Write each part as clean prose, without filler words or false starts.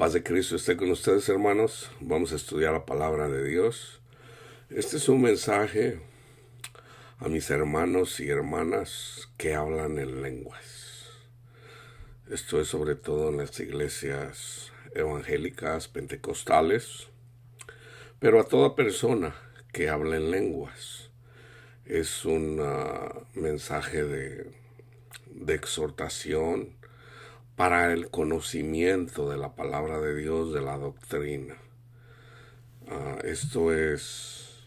paz de Cristo esté con ustedes, hermanos. Vamos a estudiar la palabra de Dios. Este es un mensaje a mis hermanos y hermanas que hablan en lenguas. Esto es sobre todo en las iglesias evangélicas, pentecostales, pero a toda persona que habla en lenguas. Es un mensaje de exhortación para el conocimiento de la palabra de Dios, de la doctrina. Esto es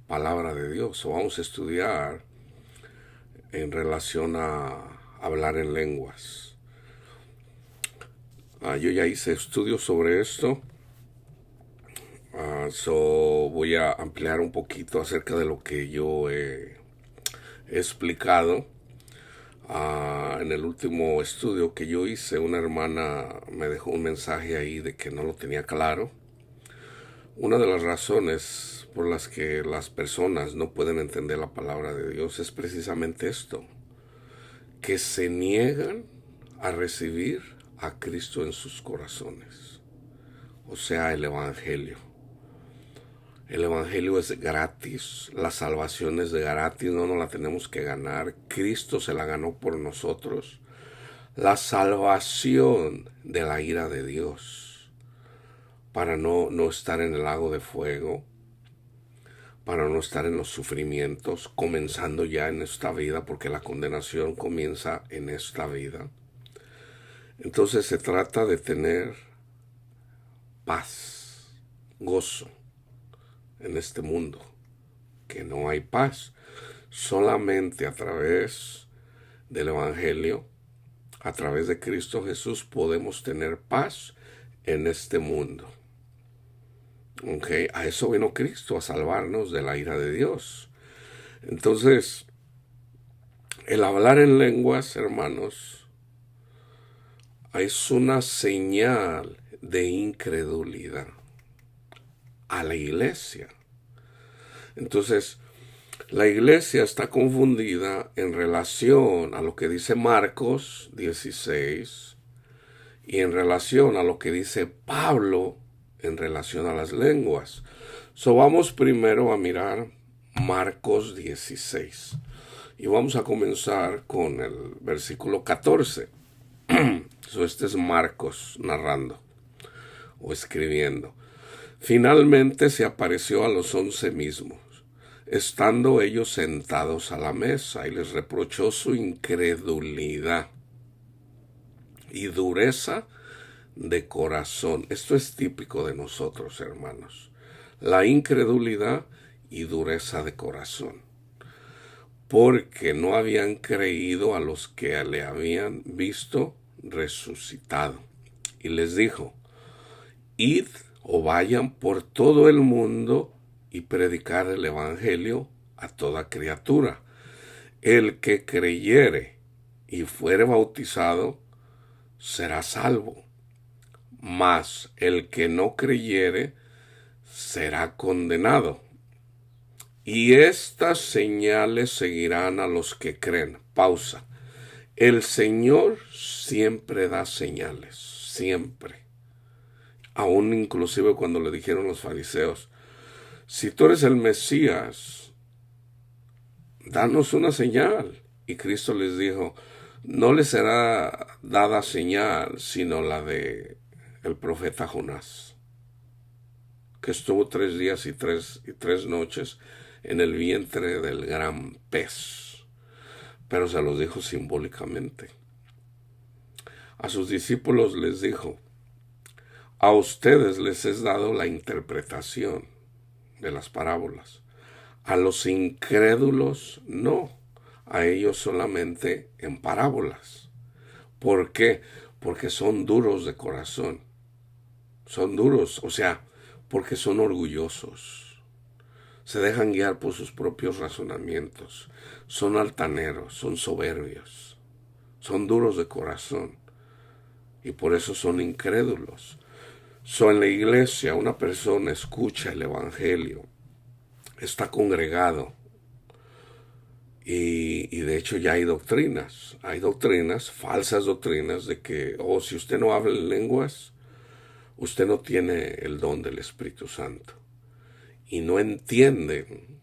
palabra de Dios. Vamos a estudiar en relación a hablar en lenguas. Yo ya hice estudios sobre esto. Voy a ampliar un poquito acerca de lo que yo he explicado. En el último estudio que yo hice, una hermana me dejó un mensaje ahí de que no lo tenía claro. Una de las razones por las que las personas no pueden entender la palabra de Dios es precisamente esto, que se niegan a recibir a Cristo en sus corazones, o sea, el Evangelio. El Evangelio es gratis, la salvación es de gratis, no nos la tenemos que ganar. Cristo se la ganó por nosotros. La salvación de la ira de Dios, para no estar en el lago de fuego, para no estar en los sufrimientos, comenzando ya en esta vida, porque la condenación comienza en esta vida. Entonces se trata de tener paz, gozo en este mundo, que no hay paz. Solamente a través del Evangelio, a través de Cristo Jesús, podemos tener paz en este mundo. A eso vino Cristo, a salvarnos de la ira de Dios. Entonces, el hablar en lenguas, hermanos, es una señal de incredulidad a la iglesia. Entonces, la iglesia está confundida en relación a lo que dice Marcos 16 y en relación a lo que dice Pablo en relación a las lenguas. Vamos primero a mirar Marcos 16 y vamos a comenzar con el versículo 14. Este es Marcos narrando o escribiendo. Finalmente se apareció a los 11 mismos, estando ellos sentados a la mesa, y les reprochó su incredulidad y dureza de corazón. Esto es típico de nosotros, hermanos. La incredulidad y dureza de corazón. Porque no habían creído a los que le habían visto resucitado. Y les dijo: id o vayan por todo el mundo y predicar el evangelio a toda criatura. El que creyere y fuere bautizado será salvo, mas el que no creyere será condenado. Y estas señales seguirán a los que creen. Pausa. El Señor siempre da señales, siempre. Aún inclusive cuando le dijeron los fariseos: si tú eres el Mesías, danos una señal. Y Cristo les dijo: no les será dada señal sino la de el profeta Jonás, que estuvo 3 días y tres noches en el vientre del gran pez. Pero se los dijo simbólicamente. A sus discípulos les dijo: a ustedes les es dado la interpretación de las parábolas. A los incrédulos no, a ellos solamente en parábolas. ¿Por qué? Porque son duros de corazón. Son duros, o sea, porque son orgullosos. Se dejan guiar por sus propios razonamientos. Son altaneros, son soberbios. Son duros de corazón. Y por eso son incrédulos. En la iglesia una persona escucha el evangelio, está congregado y de hecho ya hay doctrinas, falsas doctrinas de que, si usted no habla en lenguas, usted no tiene el don del Espíritu Santo. Y no entienden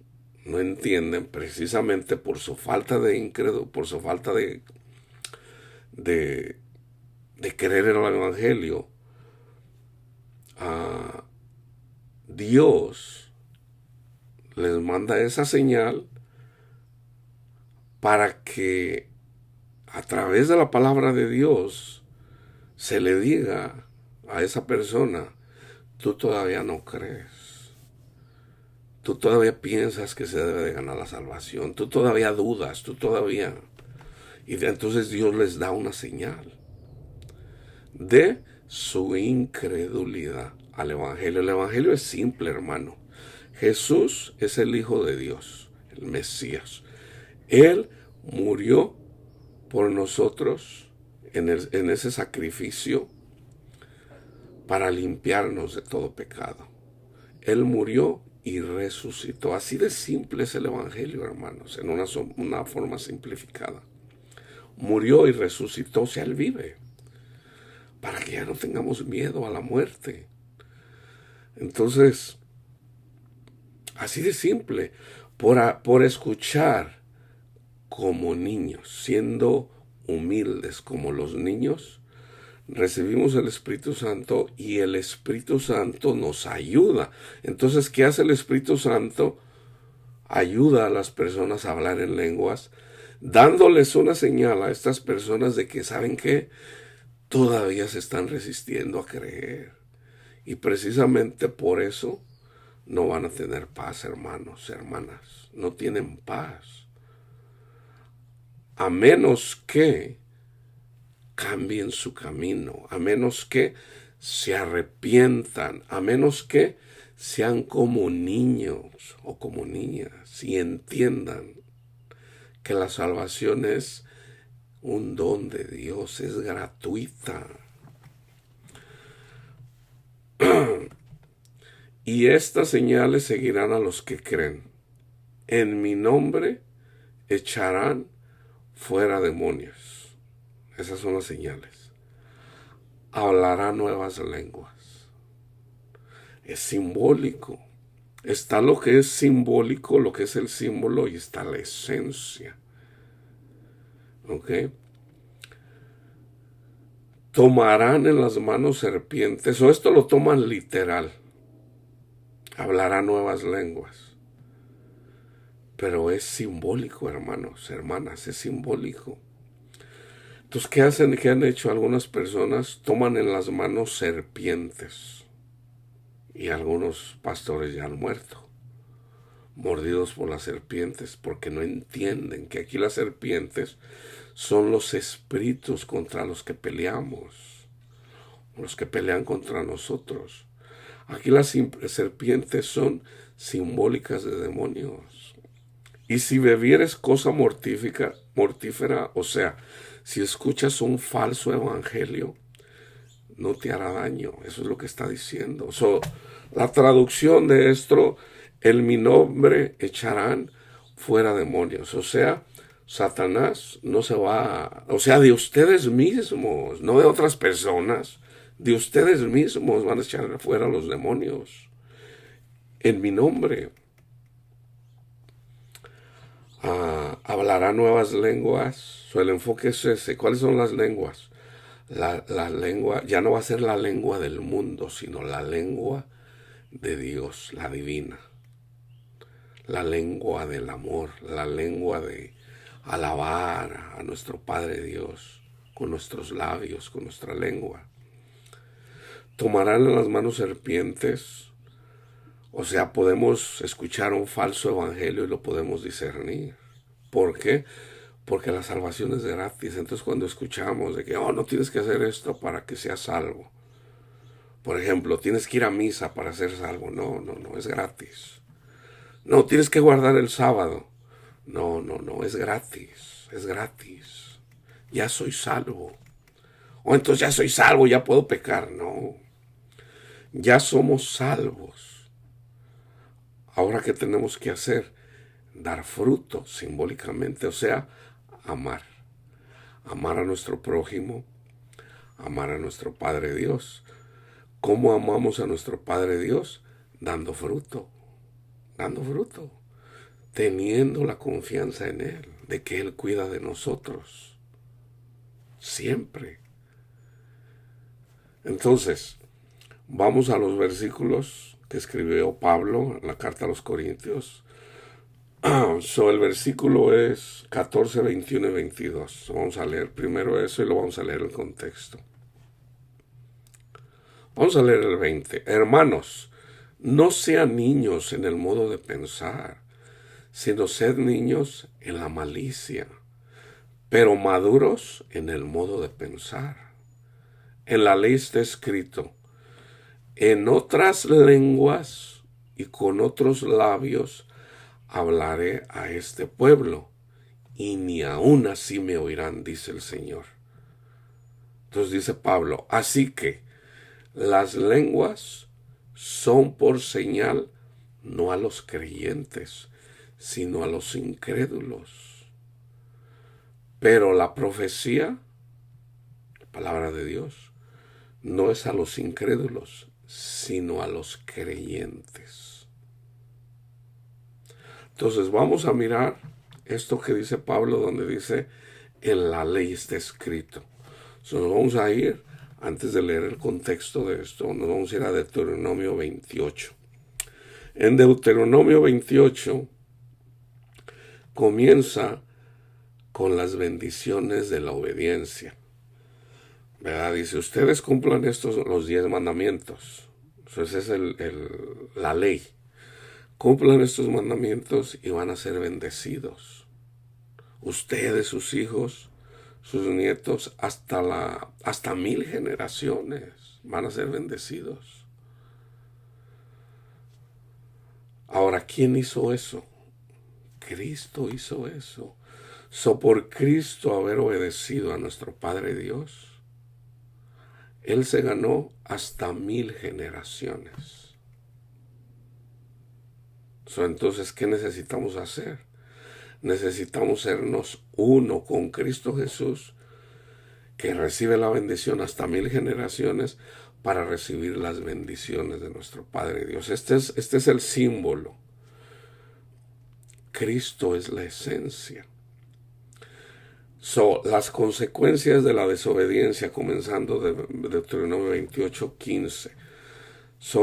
precisamente por su falta de incrédulo, por su falta de creer en el Evangelio. Dios les manda esa señal para que a través de la palabra de Dios se le diga a esa persona: tú todavía no crees, tú todavía piensas que se debe de ganar la salvación, tú todavía dudas, tú todavía... Y entonces Dios les da una señal de su incredulidad al Evangelio. El Evangelio es simple, hermano. Jesús es el Hijo de Dios, el Mesías. Él murió por nosotros en ese sacrificio para limpiarnos de todo pecado. Él murió y resucitó. Así de simple es el Evangelio, hermanos, en una forma simplificada. Murió y resucitó, o sea, Él vive, para que ya no tengamos miedo a la muerte. Entonces, así de simple, por escuchar como niños, siendo humildes como los niños, recibimos el Espíritu Santo y el Espíritu Santo nos ayuda. Entonces, ¿qué hace el Espíritu Santo? Ayuda a las personas a hablar en lenguas, dándoles una señal a estas personas de que, ¿saben qué? Todavía se están resistiendo a creer. Y precisamente por eso no van a tener paz, hermanos, hermanas. No tienen paz. A menos que cambien su camino, a menos que se arrepientan, a menos que sean como niños o como niñas y entiendan que la salvación es un don de Dios, es gratuita. Y estas señales seguirán a los que creen. En mi nombre echarán fuera demonios. Esas son las señales. Hablarán nuevas lenguas. Es simbólico. Está lo que es simbólico, lo que es el símbolo, y está la esencia. ¿Ok? Tomarán en las manos serpientes, o esto lo toman literal. Hablarán nuevas lenguas. Pero es simbólico, hermanos, hermanas, es simbólico. Entonces, ¿qué hacen? ¿Qué han hecho algunas personas? Toman en las manos serpientes. Y algunos pastores ya han muerto, mordidos por las serpientes, porque no entienden que aquí las serpientes son los espíritus contra los que peleamos, los que pelean contra nosotros. Aquí las serpientes son simbólicas de demonios. Y si bebieres cosa mortífera, o sea, si escuchas un falso evangelio, no te hará daño. Eso es lo que está diciendo. La traducción de esto, en mi nombre echarán fuera demonios. O sea, Satanás no se va, o sea, de ustedes mismos, no de otras personas, de ustedes mismos van a echar fuera los demonios. En mi nombre. Hablará nuevas lenguas. El enfoque es ese. ¿Cuáles son las lenguas? La lengua ya no va a ser la lengua del mundo, sino la lengua de Dios, la divina. La lengua del amor, la lengua de alabar a nuestro Padre Dios con nuestros labios, con nuestra lengua. Tomarán en las manos serpientes. O sea, podemos escuchar un falso evangelio y lo podemos discernir. ¿Por qué? Porque la salvación es gratis. Entonces, cuando escuchamos de que, no tienes que hacer esto para que seas salvo. Por ejemplo, tienes que ir a misa para ser salvo. No, es gratis. No, tienes que guardar el sábado. No, es gratis. Es gratis. Ya soy salvo. Entonces ya soy salvo, ya puedo pecar. No. Ya somos salvos. Ahora, ¿qué tenemos que hacer? Dar fruto simbólicamente, o sea, amar. Amar a nuestro prójimo, amar a nuestro Padre Dios. ¿Cómo amamos a nuestro Padre Dios? Dando fruto, teniendo la confianza en Él, de que Él cuida de nosotros, siempre. Entonces, vamos a los versículos que escribió Pablo en la carta a los Corintios. El versículo es 14, 21 y 22. Vamos a leer primero eso y lo vamos a leer el contexto. Vamos a leer el 20. Hermanos, no sean niños en el modo de pensar, sino sed niños en la malicia, pero maduros en el modo de pensar. En la ley está escrito: en otras lenguas y con otros labios hablaré a este pueblo, y ni aun así me oirán, dice el Señor. Entonces dice Pablo, así que las lenguas son por señal no a los creyentes, sino a los incrédulos. Pero la profecía, la palabra de Dios, no es a los incrédulos, sino a los creyentes. Entonces vamos a mirar esto que dice Pablo, donde dice, en la ley está escrito. Entonces nos vamos a ir, antes de leer el contexto de esto, nos vamos a ir a Deuteronomio 28. En Deuteronomio 28 comienza con las bendiciones de la obediencia. ¿Verdad? Dice, ustedes cumplan los 10 mandamientos. Entonces es la ley. Cumplan estos mandamientos y van a ser bendecidos. Ustedes, sus hijos, sus nietos, hasta 1000 generaciones van a ser bendecidos. Ahora, ¿quién hizo eso? Cristo hizo eso. Por Cristo haber obedecido a nuestro Padre Dios, Él se ganó hasta 1000 generaciones. Entonces, ¿qué necesitamos hacer? Necesitamos sernos uno con Cristo Jesús, que recibe la bendición hasta 1000 generaciones, para recibir las bendiciones de nuestro Padre Dios. Este es el símbolo. Cristo es la esencia. Las consecuencias de la desobediencia, comenzando de Deuteronomio 28, 15.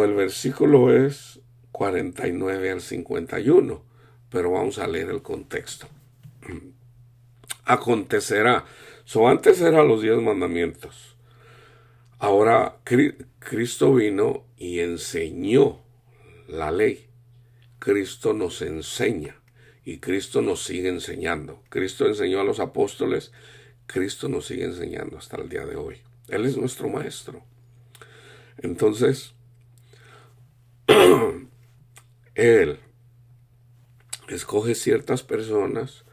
El versículo es 49 al 51, pero vamos a leer el contexto. Acontecerá. Antes eran los 10 mandamientos. Ahora Cristo vino y enseñó la ley. Cristo nos enseña y Cristo nos sigue enseñando. Cristo enseñó a los apóstoles, Cristo nos sigue enseñando hasta el día de hoy. Él es nuestro maestro. Entonces, Él escoge ciertas personas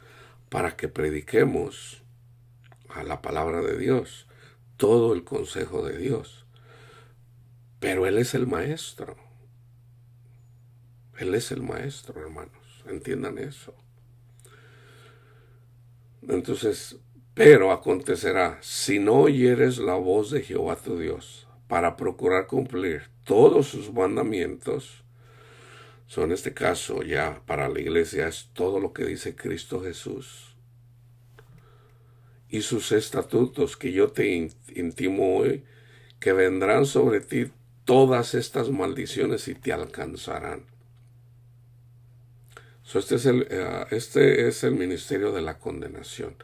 para que prediquemos a la palabra de Dios, todo el consejo de Dios. Pero Él es el maestro. Él es el maestro, hermanos. Entiendan eso. Entonces, pero acontecerá, si no oyeres la voz de Jehová tu Dios, para procurar cumplir todos sus mandamientos, en este caso ya para la iglesia es todo lo que dice Cristo Jesús, y sus estatutos que yo te intimo hoy, que vendrán sobre ti todas estas maldiciones y te alcanzarán. Este es el ministerio de la condenación.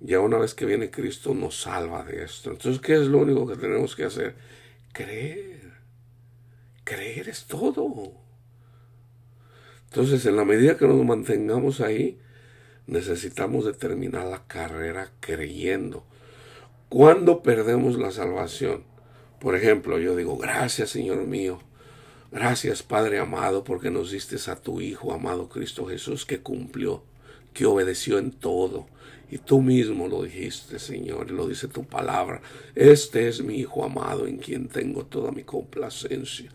Ya una vez que viene Cristo nos salva de esto. Entonces, ¿qué es lo único que tenemos que hacer? Creer. Creer es todo. Entonces, en la medida que nos mantengamos ahí, necesitamos de terminar la carrera creyendo. ¿Cuándo perdemos la salvación? Por ejemplo, yo digo, gracias, Señor mío. Gracias, Padre amado, porque nos diste a tu Hijo amado Cristo Jesús, que cumplió, que obedeció en todo. Y tú mismo lo dijiste, Señor, y lo dice tu palabra. Este es mi Hijo amado, en quien tengo toda mi complacencia.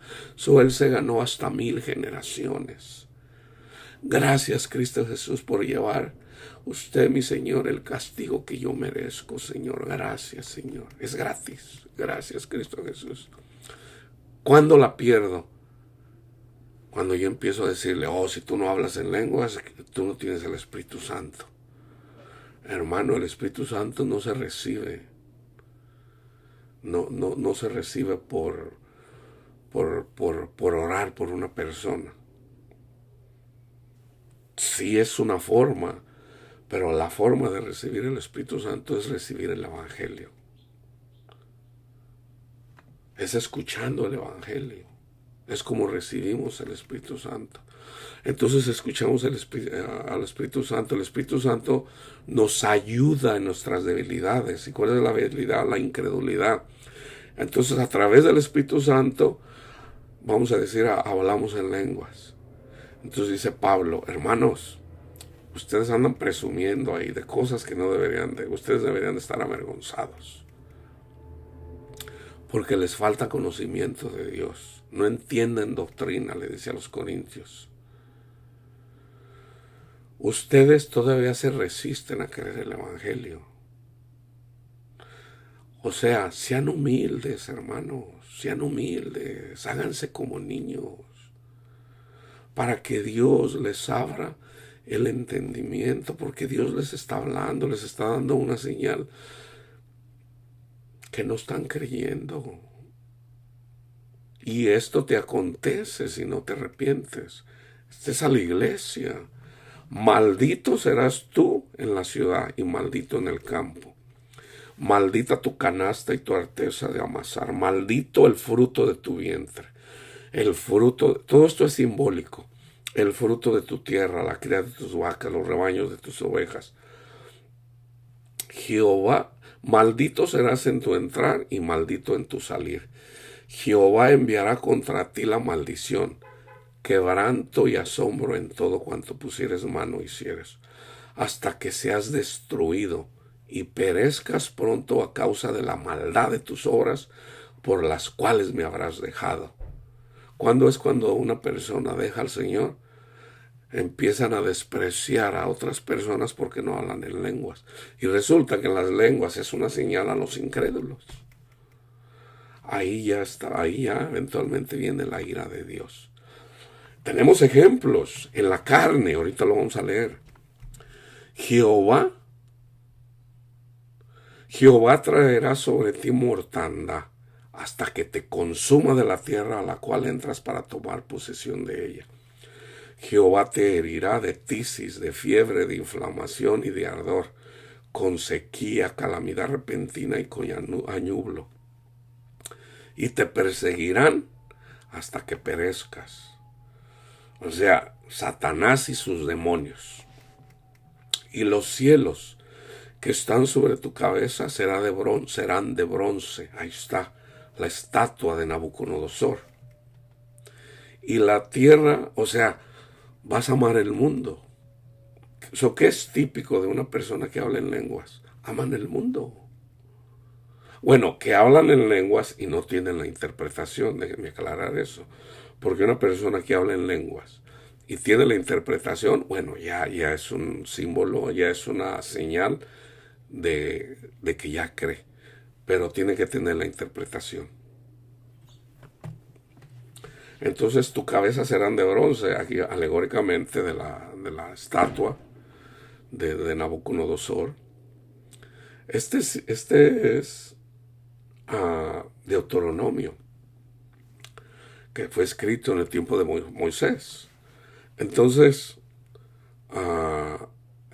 Él se ganó hasta 1000 generaciones. Gracias, Cristo Jesús, por llevar usted, mi Señor, el castigo que yo merezco, Señor. Gracias, Señor. Es gratis. Gracias, Cristo Jesús. ¿Cuándo la pierdo? Cuando yo empiezo a decirle, oh, si tú no hablas en lenguas, tú no tienes el Espíritu Santo. Hermano, el Espíritu Santo no se recibe. No se recibe por orar por una persona. Sí es una forma, pero la forma de recibir el Espíritu Santo es recibir el Evangelio. Es escuchando el Evangelio. Es como recibimos el Espíritu Santo. Entonces escuchamos al Espíritu Santo. El Espíritu Santo nos ayuda en nuestras debilidades. ¿Y cuál es la debilidad? La incredulidad. Entonces a través del Espíritu Santo, vamos a decir, hablamos en lenguas. Entonces dice Pablo, hermanos, ustedes andan presumiendo ahí de cosas que no deberían de, ustedes deberían de estar avergonzados. Porque les falta conocimiento de Dios. No entienden doctrina, le dice a los corintios. Ustedes todavía se resisten a creer el Evangelio. O sea, sean humildes, hermanos, sean humildes, háganse como niños, para que Dios les abra el entendimiento, porque Dios les está hablando, les está dando una señal que no están creyendo. Y esto te acontece si no te arrepientes. Esta es a la iglesia. Maldito serás tú en la ciudad y maldito en el campo. Maldita tu canasta y tu arteza de amasar. Maldito el fruto de tu vientre. El fruto, todo esto es simbólico. El fruto de tu tierra, la cría de tus vacas, los rebaños de tus ovejas. Jehová, maldito serás en tu entrar y maldito en tu salir. Jehová enviará contra ti la maldición, quebranto y asombro en todo cuanto pusieres mano hicieres, hasta que seas destruido y perezcas pronto a causa de la maldad de tus obras, por las cuales me habrás dejado. ¿Cuándo es cuando una persona deja al Señor? Empiezan a despreciar a otras personas porque no hablan en lenguas. Y resulta que las lenguas es una señal a los incrédulos. Ahí ya está, ahí ya eventualmente viene la ira de Dios. Tenemos ejemplos en la carne, ahorita lo vamos a leer. Jehová traerá sobre ti mortandad hasta que te consuma de la tierra a la cual entras para tomar posesión de ella. Jehová te herirá de tisis, de fiebre, de inflamación y de ardor, con sequía, calamidad repentina y con añublo. Y te perseguirán hasta que perezcas. O sea, Satanás y sus demonios. Y los cielos que están sobre tu cabeza serán de bronce. Ahí está la estatua de Nabucodonosor. Y la tierra, o sea, vas a amar el mundo. Eso que es típico de una persona que habla en lenguas. Aman el mundo. Bueno, que hablan en lenguas y no tienen la interpretación. Déjenme aclarar eso. Porque una persona que habla en lenguas y tiene la interpretación, bueno, ya es un símbolo, ya es una señal de que ya cree. Pero tiene que tener la interpretación. Entonces tu cabeza serán de bronce, aquí alegóricamente de la estatua de Nabucodonosor. Este es Deuteronomio, que fue escrito en el tiempo de Moisés. Entonces,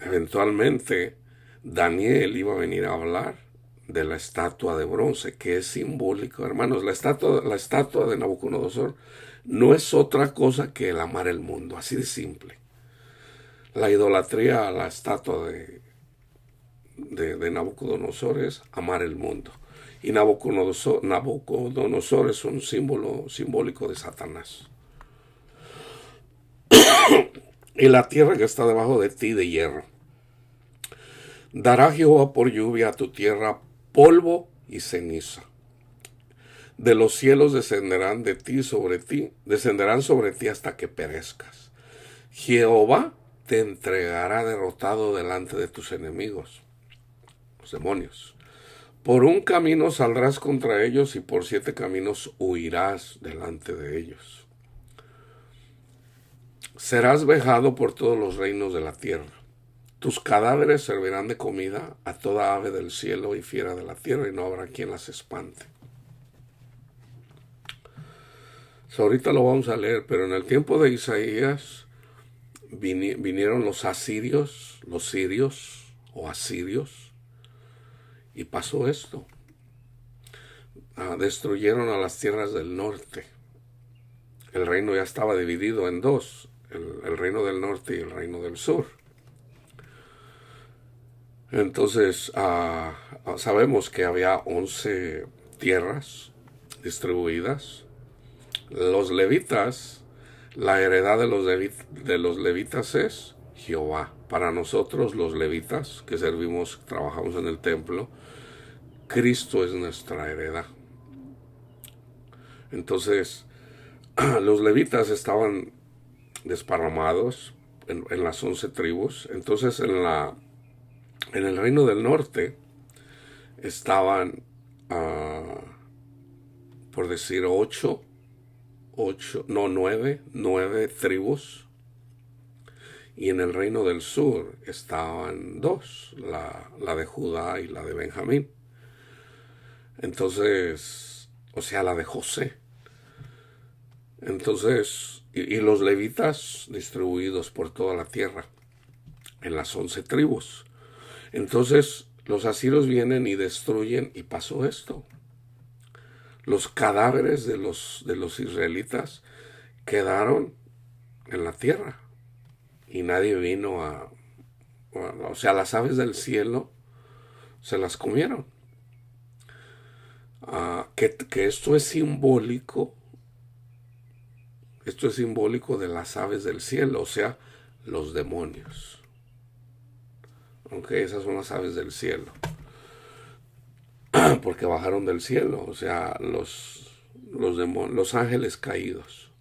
eventualmente, Daniel iba a venir a hablar de la estatua de bronce, que es simbólico, hermanos. La estatua de Nabucodonosor no es otra cosa que el amar el mundo, así de simple. La idolatría a la estatua de Nabucodonosor es amar el mundo. Y Nabucodonosor es un símbolo simbólico de Satanás. Y la tierra que está debajo de ti de hierro. Dará Jehová por lluvia a tu tierra polvo y ceniza. De los cielos descenderán sobre ti hasta que perezcas. Jehová te entregará derrotado delante de tus enemigos, los demonios. Por un camino saldrás contra ellos y por 7 caminos huirás delante de ellos. Serás vejado por todos los reinos de la tierra. Tus cadáveres servirán de comida a toda ave del cielo y fiera de la tierra, y no habrá quien las espante. Ahorita lo vamos a leer, pero en el tiempo de Isaías vinieron los asirios, los sirios o asirios, y pasó esto. Destruyeron a las tierras del norte. El reino ya estaba dividido en dos, el reino del norte y el reino del sur. Entonces sabemos que había 11 tierras distribuidas. Los levitas, la heredad de los levitas es Jehová. Para nosotros los levitas que servimos, trabajamos en el templo, Cristo es nuestra heredad. Entonces, los levitas estaban desparramados en las 11 tribus. Entonces, en el reino del norte estaban, por decir, 9 tribus. Y en el reino del sur estaban 2, la de Judá y la de Benjamín. Entonces, o sea, la de José. Entonces, y los levitas distribuidos por toda la tierra, en las 11 tribus. Entonces, los asirios vienen y destruyen, y pasó esto. Los cadáveres de los israelitas quedaron en la tierra y nadie vino o sea, las aves del cielo se las comieron. Que esto es simbólico de las aves del cielo, o sea, los demonios. Aunque esas son las aves del cielo, porque bajaron del cielo, o sea, los ángeles caídos.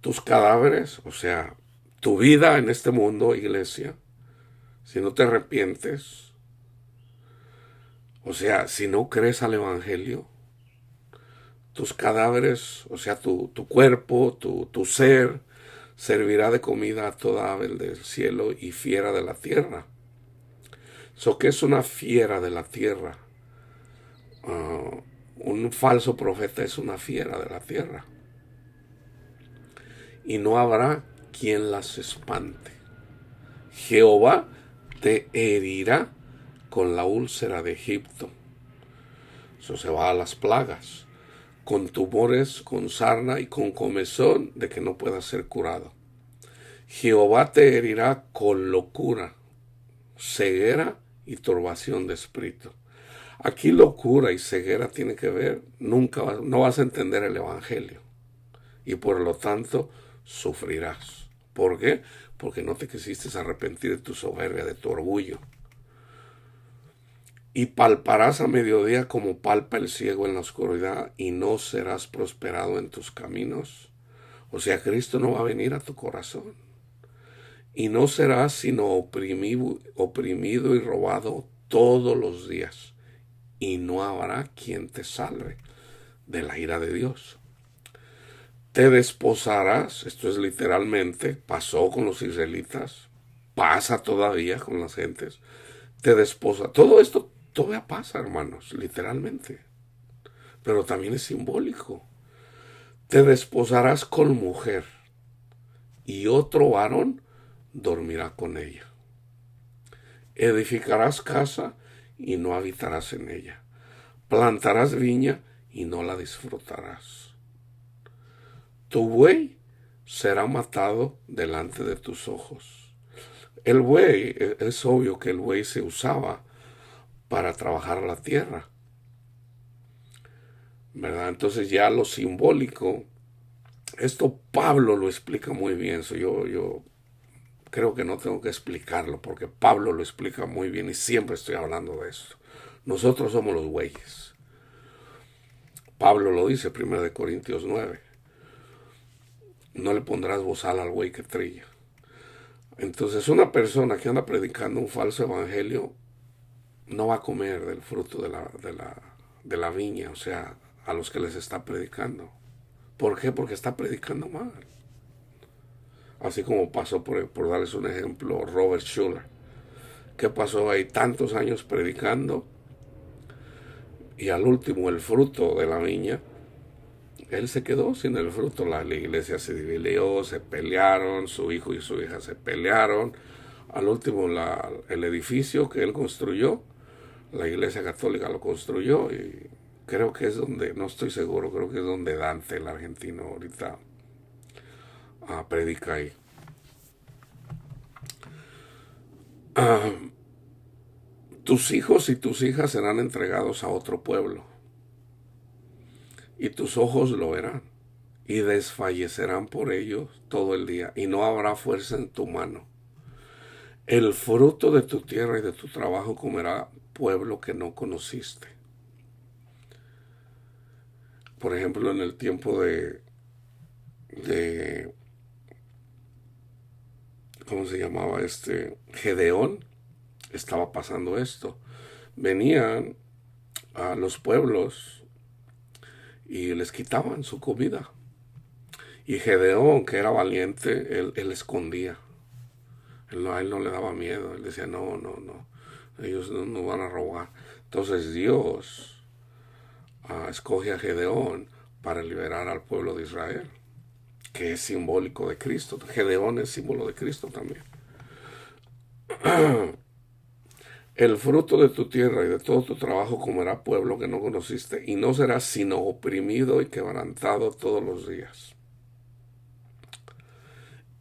Tus cadáveres, o sea, tu vida en este mundo, iglesia, si no te arrepientes, o sea, si no crees al evangelio, tus cadáveres, o sea, tu cuerpo, tu ser, servirá de comida a toda ave del cielo y fiera de la tierra. ¿Qué es una fiera de la tierra? Un falso profeta es una fiera de la tierra. Y no habrá quien las espante. Jehová te herirá con la úlcera de Egipto. Eso se va a las plagas. Con tumores, con sarna y con comezón de que no pueda ser curado. Jehová te herirá con locura, ceguera y turbación de espíritu. Aquí locura y ceguera tiene que ver, no vas a entender el evangelio y por lo tanto sufrirás. ¿Por qué? Porque no te quisiste arrepentir de tu soberbia, de tu orgullo. Y palparás a mediodía como palpa el ciego en la oscuridad y no serás prosperado en tus caminos. O sea, Cristo no va a venir a tu corazón. Y no serás sino oprimido y robado todos los días. Y no habrá quien te salve de la ira de Dios. Te desposarás, esto es literalmente, pasó con los israelitas, pasa todavía con las gentes, te desposa. Todo esto todavía pasa, hermanos, literalmente, pero también es simbólico. Te desposarás con mujer y otro varón dormirá con ella. Edificarás casa y no habitarás en ella. Plantarás viña y no la disfrutarás. Tu buey será matado delante de tus ojos. El buey, es obvio que el buey se usaba para trabajar la tierra, ¿verdad? Entonces ya lo simbólico, esto Pablo lo explica muy bien. Yo creo que no tengo que explicarlo porque Pablo lo explica muy bien y siempre estoy hablando de esto. Nosotros somos los bueyes. Pablo lo dice, 1 Corintios 9. No le pondrás bozal al buey que trilla. Entonces una persona que anda predicando un falso evangelio no va a comer del fruto de la viña, o sea, a los que les está predicando. ¿Por qué? Porque está predicando mal. Así como pasó, por darles un ejemplo, Robert Schuller. ¿Qué pasó ahí? Tantos años predicando y al último el fruto de la viña, él se quedó sin el fruto. La iglesia se dividió, se pelearon, su hijo y su hija se pelearon. Al último el edificio que él construyó, la iglesia católica lo construyó y creo que es donde, no estoy seguro, creo que es donde Dante, el argentino, ahorita predica ahí. Tus hijos y tus hijas serán entregados a otro pueblo, y tus ojos lo verán, y desfallecerán por ellos todo el día, y no habrá fuerza en tu mano. El fruto de tu tierra y de tu trabajo comerá pueblo que no conociste. Por ejemplo, en el tiempo de ¿cómo se llamaba Gedeón, estaba pasando esto. Venían a los pueblos y les quitaban su comida. Y Gedeón, que era valiente, él escondía. A él no le daba miedo. Él decía, no, no, no. Ellos no nos van a robar. Entonces Dios escoge a Gedeón para liberar al pueblo de Israel, que es simbólico de Cristo. Gedeón es símbolo de Cristo también. El fruto de tu tierra y de todo tu trabajo comerá pueblo que no conociste, y no serás sino oprimido y quebrantado todos los días.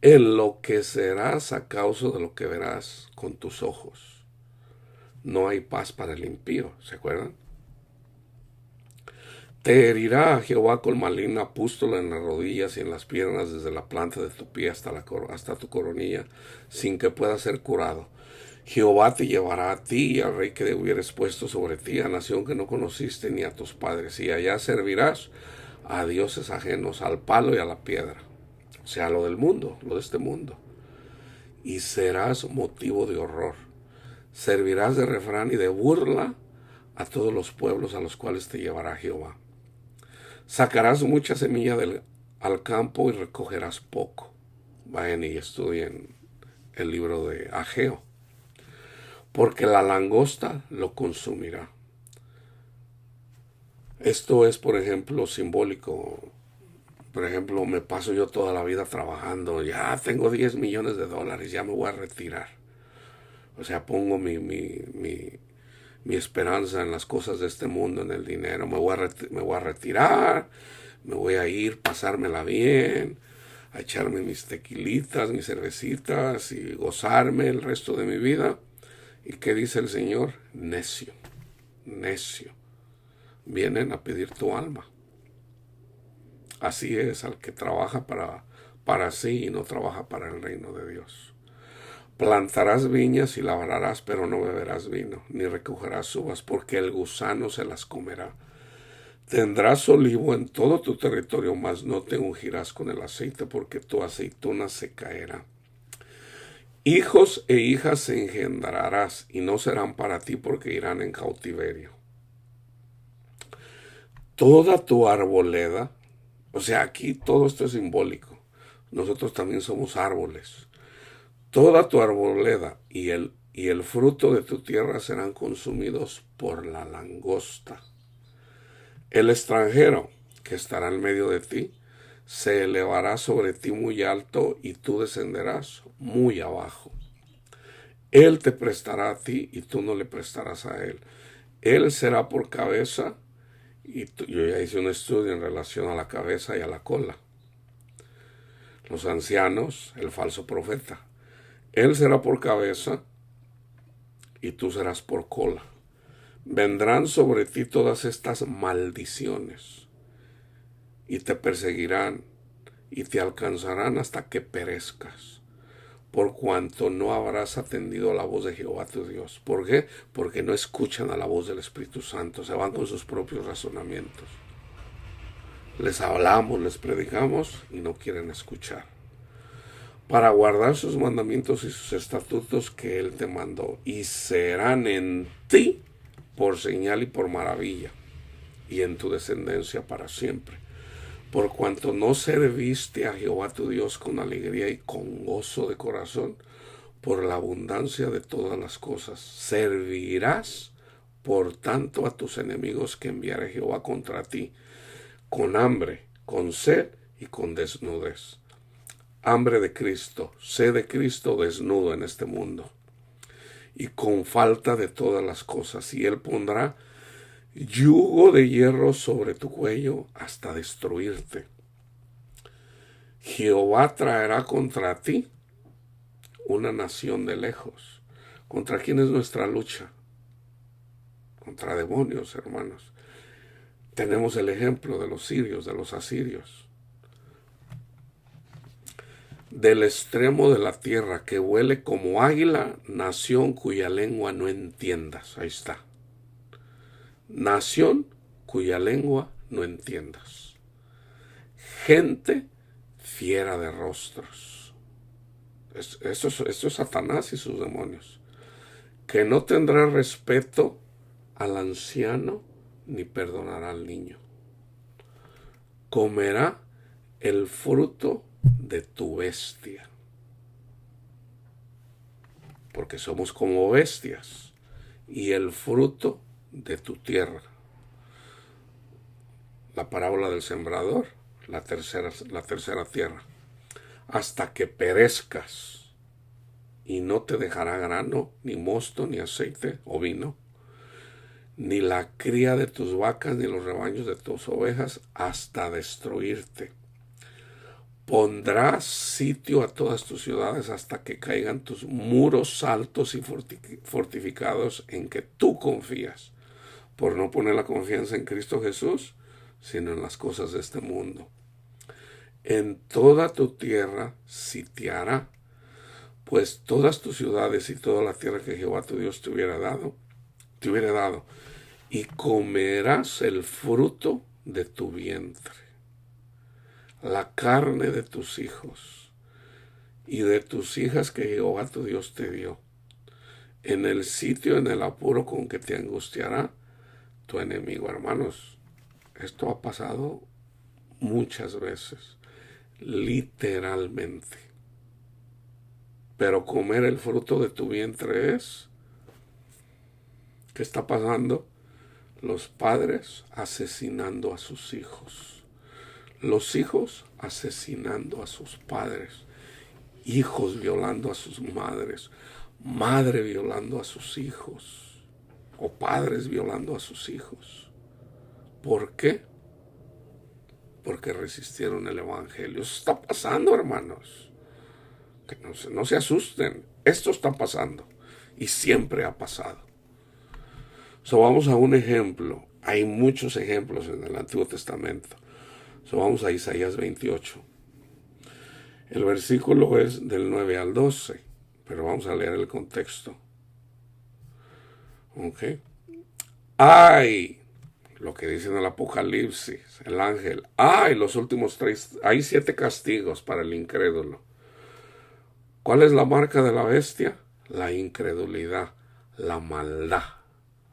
Enloquecerás a causa de lo que verás con tus ojos. No hay paz para el impío, ¿se acuerdan? Te herirá Jehová con maligna pústula en las rodillas y en las piernas, desde la planta de tu pie hasta tu coronilla, sin que pueda ser curado. Jehová te llevará a ti y al rey que hubieres puesto sobre ti, a nación que no conociste ni a tus padres, y allá servirás a dioses ajenos, al palo y a la piedra, o sea, lo del mundo, lo de este mundo, y serás motivo de horror. Servirás de refrán y de burla a todos los pueblos a los cuales te llevará Jehová. Sacarás mucha semilla al campo y recogerás poco. Vayan y estudien el libro de Ageo. Porque la langosta lo consumirá. Esto es, por ejemplo, simbólico. Por ejemplo, me paso yo toda la vida trabajando. Ya tengo 10 millones de dólares, ya me voy a retirar. O sea, pongo mi esperanza en las cosas de este mundo, en el dinero. Me voy a retirar, me voy a ir, pasármela bien, a echarme mis tequilitas, mis cervecitas y gozarme el resto de mi vida. ¿Y qué dice el Señor? Necio, necio. Vienen a pedir tu alma. Así es al que trabaja para sí y no trabaja para el reino de Dios. Plantarás viñas y labrarás, pero no beberás vino, ni recogerás uvas, porque el gusano se las comerá. Tendrás olivo en todo tu territorio, mas no te ungirás con el aceite, porque tu aceituna se caerá. Hijos e hijas engendrarás, y no serán para ti, porque irán en cautiverio. Toda tu arboleda, o sea, aquí todo esto es simbólico. Nosotros también somos árboles. Toda tu arboleda y el fruto de tu tierra serán consumidos por la langosta. El extranjero que estará en medio de ti se elevará sobre ti muy alto, y tú descenderás muy abajo. Él te prestará a ti y tú no le prestarás a él. Él será por cabeza, y yo ya hice un estudio en relación a la cabeza y a la cola. Los ancianos, el falso profeta. Él será por cabeza y tú serás por cola. Vendrán sobre ti todas estas maldiciones y te perseguirán y te alcanzarán hasta que perezcas, por cuanto no habrás atendido a la voz de Jehová tu Dios. ¿Por qué? Porque no escuchan a la voz del Espíritu Santo, se van con sus propios razonamientos. Les hablamos, les predicamos y no quieren escuchar. para guardar sus mandamientos y sus estatutos que él te mandó, y serán en ti por señal y por maravilla, y en tu descendencia para siempre. Por cuanto no serviste a Jehová tu Dios con alegría y con gozo de corazón, por la abundancia de todas las cosas, servirás por tanto a tus enemigos que enviare Jehová contra ti, con hambre, con sed y con desnudez. Hambre de Cristo, sed de Cristo desnudo en este mundo, y con falta de todas las cosas, y él pondrá yugo de hierro sobre tu cuello hasta destruirte. Jehová traerá contra ti una nación de lejos. ¿Contra quién es nuestra lucha? Contra demonios, hermanos. Tenemos el ejemplo de los sirios, de los asirios. Del extremo de la tierra, que vuele como águila, nación cuya lengua no entiendas. Ahí está. Nación cuya lengua no entiendas. Gente fiera de rostros. Esto es Satanás y sus demonios. Que no tendrá respeto al anciano ni perdonará al niño. Comerá el fruto de tu bestia. Porque somos como bestias. Y el fruto de tu tierra. La parábola del sembrador, la tercera tierra. Hasta que perezcas, y no te dejará grano, ni mosto, ni aceite o vino, ni la cría de tus vacas, ni los rebaños de tus ovejas, hasta destruirte. Pondrás sitio a todas tus ciudades hasta que caigan tus muros altos y fortificados en que tú confías, por no poner la confianza en Cristo Jesús, sino en las cosas de este mundo. En toda tu tierra sitiará, pues todas tus ciudades y toda la tierra que Jehová tu Dios te hubiera dado, y comerás el fruto de tu vientre, la carne de tus hijos y de tus hijas que Jehová tu Dios te dio, en el sitio, en el apuro con que te angustiará tu enemigo. Hermanos, esto ha pasado muchas veces, literalmente. Pero comer el fruto de tu vientre es, ¿qué está pasando? Los padres asesinando a sus hijos, los hijos asesinando a sus padres, hijos violando a sus madres, madre violando a sus hijos, o padres violando a sus hijos. ¿Por qué? Porque resistieron el evangelio. Eso está pasando, hermanos. Que no se asusten. Esto está pasando. Y siempre ha pasado. Vamos a un ejemplo. Hay muchos ejemplos en el Antiguo Testamento. Vamos a Isaías 28. El versículo es del 9 al 12. Pero vamos a leer el contexto. ¿Ok? ¡Ay! Lo que dice en el Apocalipsis, el ángel. ¡Ay! Los últimos 3. Hay 7 castigos para el incrédulo. ¿Cuál es la marca de la bestia? La incredulidad, la maldad.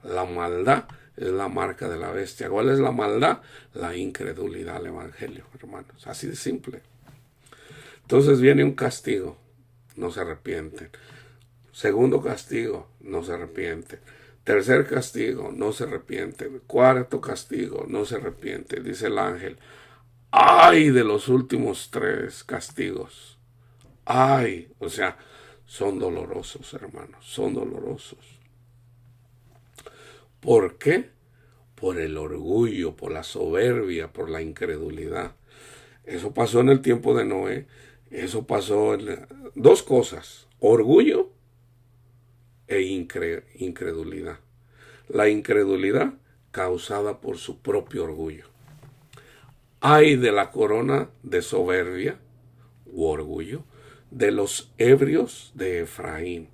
La maldad es la marca de la bestia. ¿Cuál es la maldad? La incredulidad al evangelio, hermanos. Así de simple. Entonces viene un castigo, no se arrepienten. Segundo castigo, no se arrepienten. Tercer castigo, no se arrepienten. Cuarto castigo, no se arrepienten. Dice el ángel, ¡ay de los últimos 3 castigos! ¡Ay! O sea, son dolorosos, hermanos, son dolorosos. ¿Por qué? Por el orgullo, por la soberbia, por la incredulidad. Eso pasó en el tiempo de Noé. Eso pasó en 2 cosas, orgullo e incredulidad. La incredulidad causada por su propio orgullo. Ay de la corona de soberbia u orgullo de los ebrios de Efraín.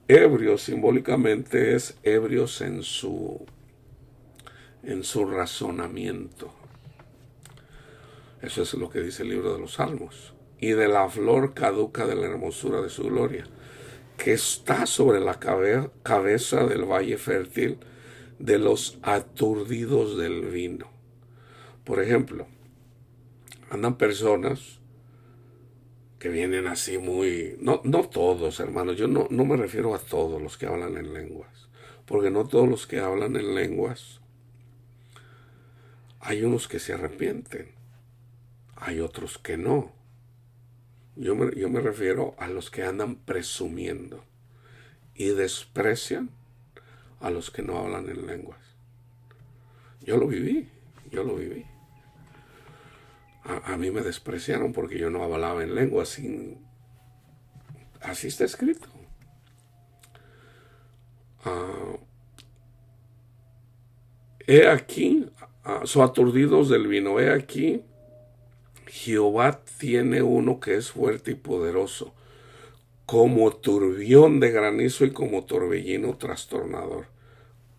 Ebrio simbólicamente es ebrios en su razonamiento. Eso es lo que dice el libro de los Salmos. y de la flor caduca de la hermosura de su gloria, que está sobre la cabeza del valle fértil de los aturdidos del vino. Por ejemplo, andan personas que vienen así muy... No todos, hermanos, yo no me refiero a todos los que hablan en lenguas, porque no todos los que hablan en lenguas, hay unos que se arrepienten, hay otros que no. Yo me refiero a los que andan presumiendo y desprecian a los que no hablan en lenguas. Yo lo viví. A mí me despreciaron porque yo no hablaba en lenguas. Así está escrito. He aquí, son aturdidos del vino. He aquí, Jehová tiene uno que es fuerte y poderoso, como turbión de granizo y como torbellino trastornador,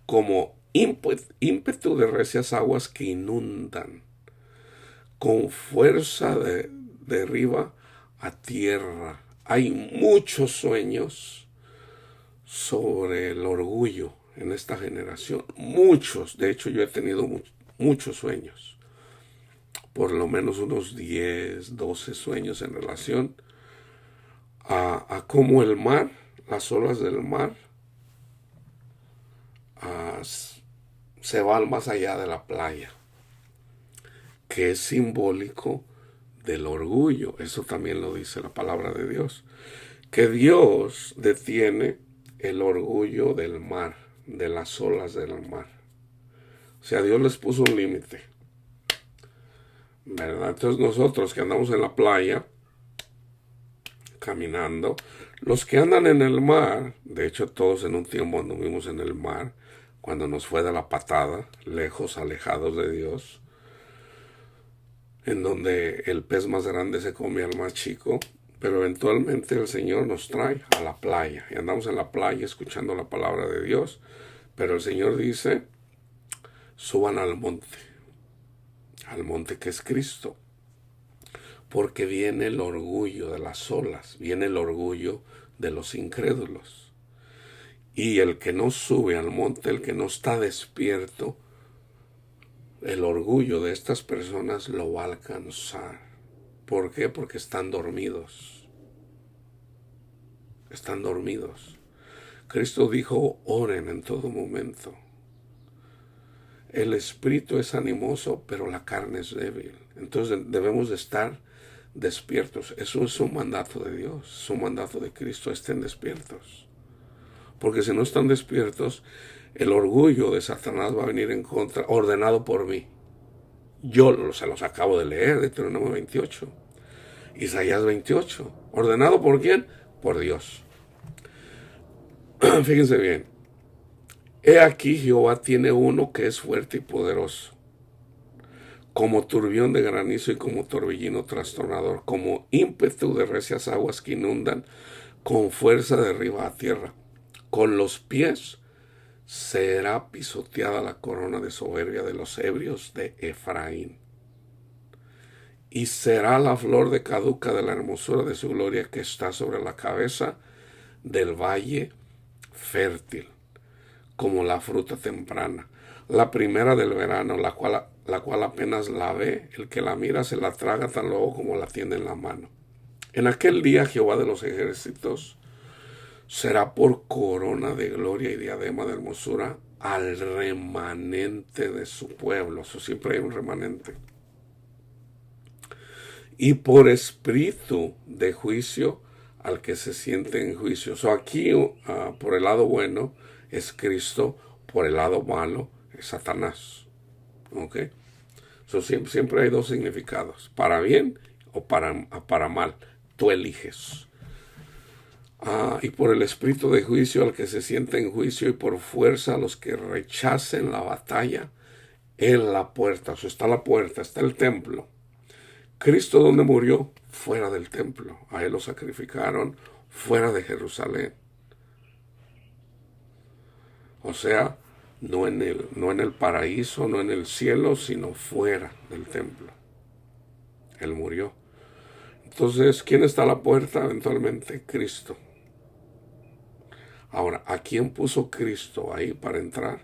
como ímpetu de recias aguas que inundan, con fuerza derriba a tierra. Hay muchos sueños sobre el orgullo en esta generación. Muchos. De hecho, yo he tenido muchos sueños. Por lo menos unos 10, 12 sueños en relación a cómo el mar, las olas del mar, se van más allá de la playa, que es simbólico del orgullo. Eso también lo dice la palabra de Dios, que Dios detiene el orgullo del mar, de las olas del mar. O sea, Dios les puso un límite, ¿verdad? Entonces nosotros que andamos en la playa, caminando, los que andan en el mar, de hecho todos en un tiempo anduvimos en el mar, cuando nos fue de la patada, lejos, alejados de Dios, en donde el pez más grande se come al más chico, pero eventualmente el Señor nos trae a la playa, y andamos en la playa escuchando la palabra de Dios, pero el Señor dice, suban al monte que es Cristo, porque viene el orgullo de las olas, viene el orgullo de los incrédulos. Y el que no sube al monte, el que no está despierto, el orgullo de estas personas lo va a alcanzar. ¿Por qué? Porque están dormidos. Están dormidos. Cristo dijo, oren en todo momento. El espíritu es animoso, pero la carne es débil. Entonces debemos de estar despiertos. Eso es un mandato de Dios, es un mandato de Cristo, estén despiertos. Porque si no están despiertos, el orgullo de Satanás va a venir en contra, ordenado por mí. Yo se los acabo de leer, Deuteronomio 28, Isaías 28. ¿Ordenado por quién? Por Dios. Fíjense bien. He aquí Jehová tiene uno que es fuerte y poderoso, como turbión de granizo y como torbellino trastornador, como ímpetu de recias aguas que inundan, con fuerza derriba a tierra. Con los pies será pisoteada la corona de soberbia de los ebrios de Efraín. Y será la flor de caduca de la hermosura de su gloria que está sobre la cabeza del valle fértil, como la fruta temprana, la primera del verano, la cual apenas la ve, el que la mira se la traga tan luego como la tiene en la mano. En aquel día Jehová de los ejércitos será por corona de gloria y diadema de hermosura al remanente de su pueblo. Eso siempre hay un remanente. Y por espíritu de juicio al que se siente en juicio. Aquí por el lado bueno es Cristo, por el lado malo es Satanás. ¿Ok? Siempre hay dos significados, para bien o para mal. Tú eliges. Y por el espíritu de juicio al que se siente en juicio, y por fuerza a los que rechacen la batalla en la puerta. O sea, está la puerta, está el templo. Cristo, ¿dónde murió? Fuera del templo. A él lo sacrificaron fuera de Jerusalén. O sea, no en el paraíso, no en el cielo, sino fuera del templo. Él murió. Entonces, ¿quién está a la puerta? Eventualmente, Cristo. Ahora, ¿a quién puso Cristo ahí para entrar?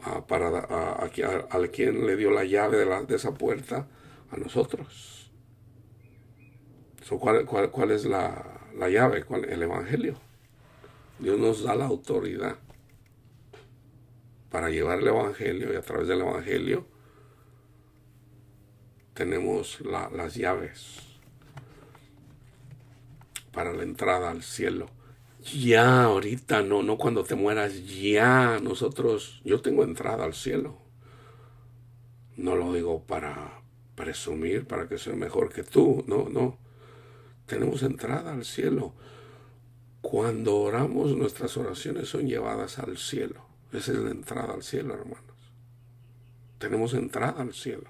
¿A quién le dio la llave de esa puerta? A nosotros. ¿Cuál es la llave? El Evangelio. Dios nos da la autoridad para llevar el Evangelio, y a través del Evangelio tenemos las llaves para la entrada al cielo. Ya, ahorita, no cuando te mueras, ya yo tengo entrada al cielo. No lo digo para presumir, para que sea mejor que tú, no. Tenemos entrada al cielo. Cuando oramos, nuestras oraciones son llevadas al cielo. Esa es la entrada al cielo, hermanos. Tenemos entrada al cielo.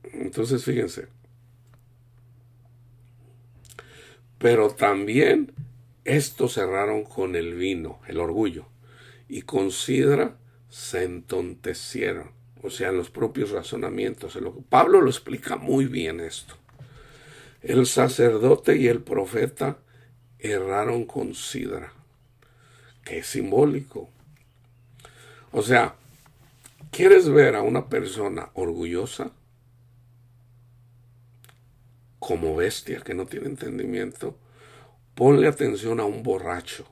Entonces, fíjense. Pero también estos cerraron con el vino, el orgullo, y con sidra se entontecieron. O sea, en los propios razonamientos. Pablo lo explica muy bien esto. El sacerdote y el profeta erraron con sidra, que es simbólico. O sea, ¿quieres ver a una persona orgullosa? Como bestia que no tiene entendimiento, ponle atención a un borracho,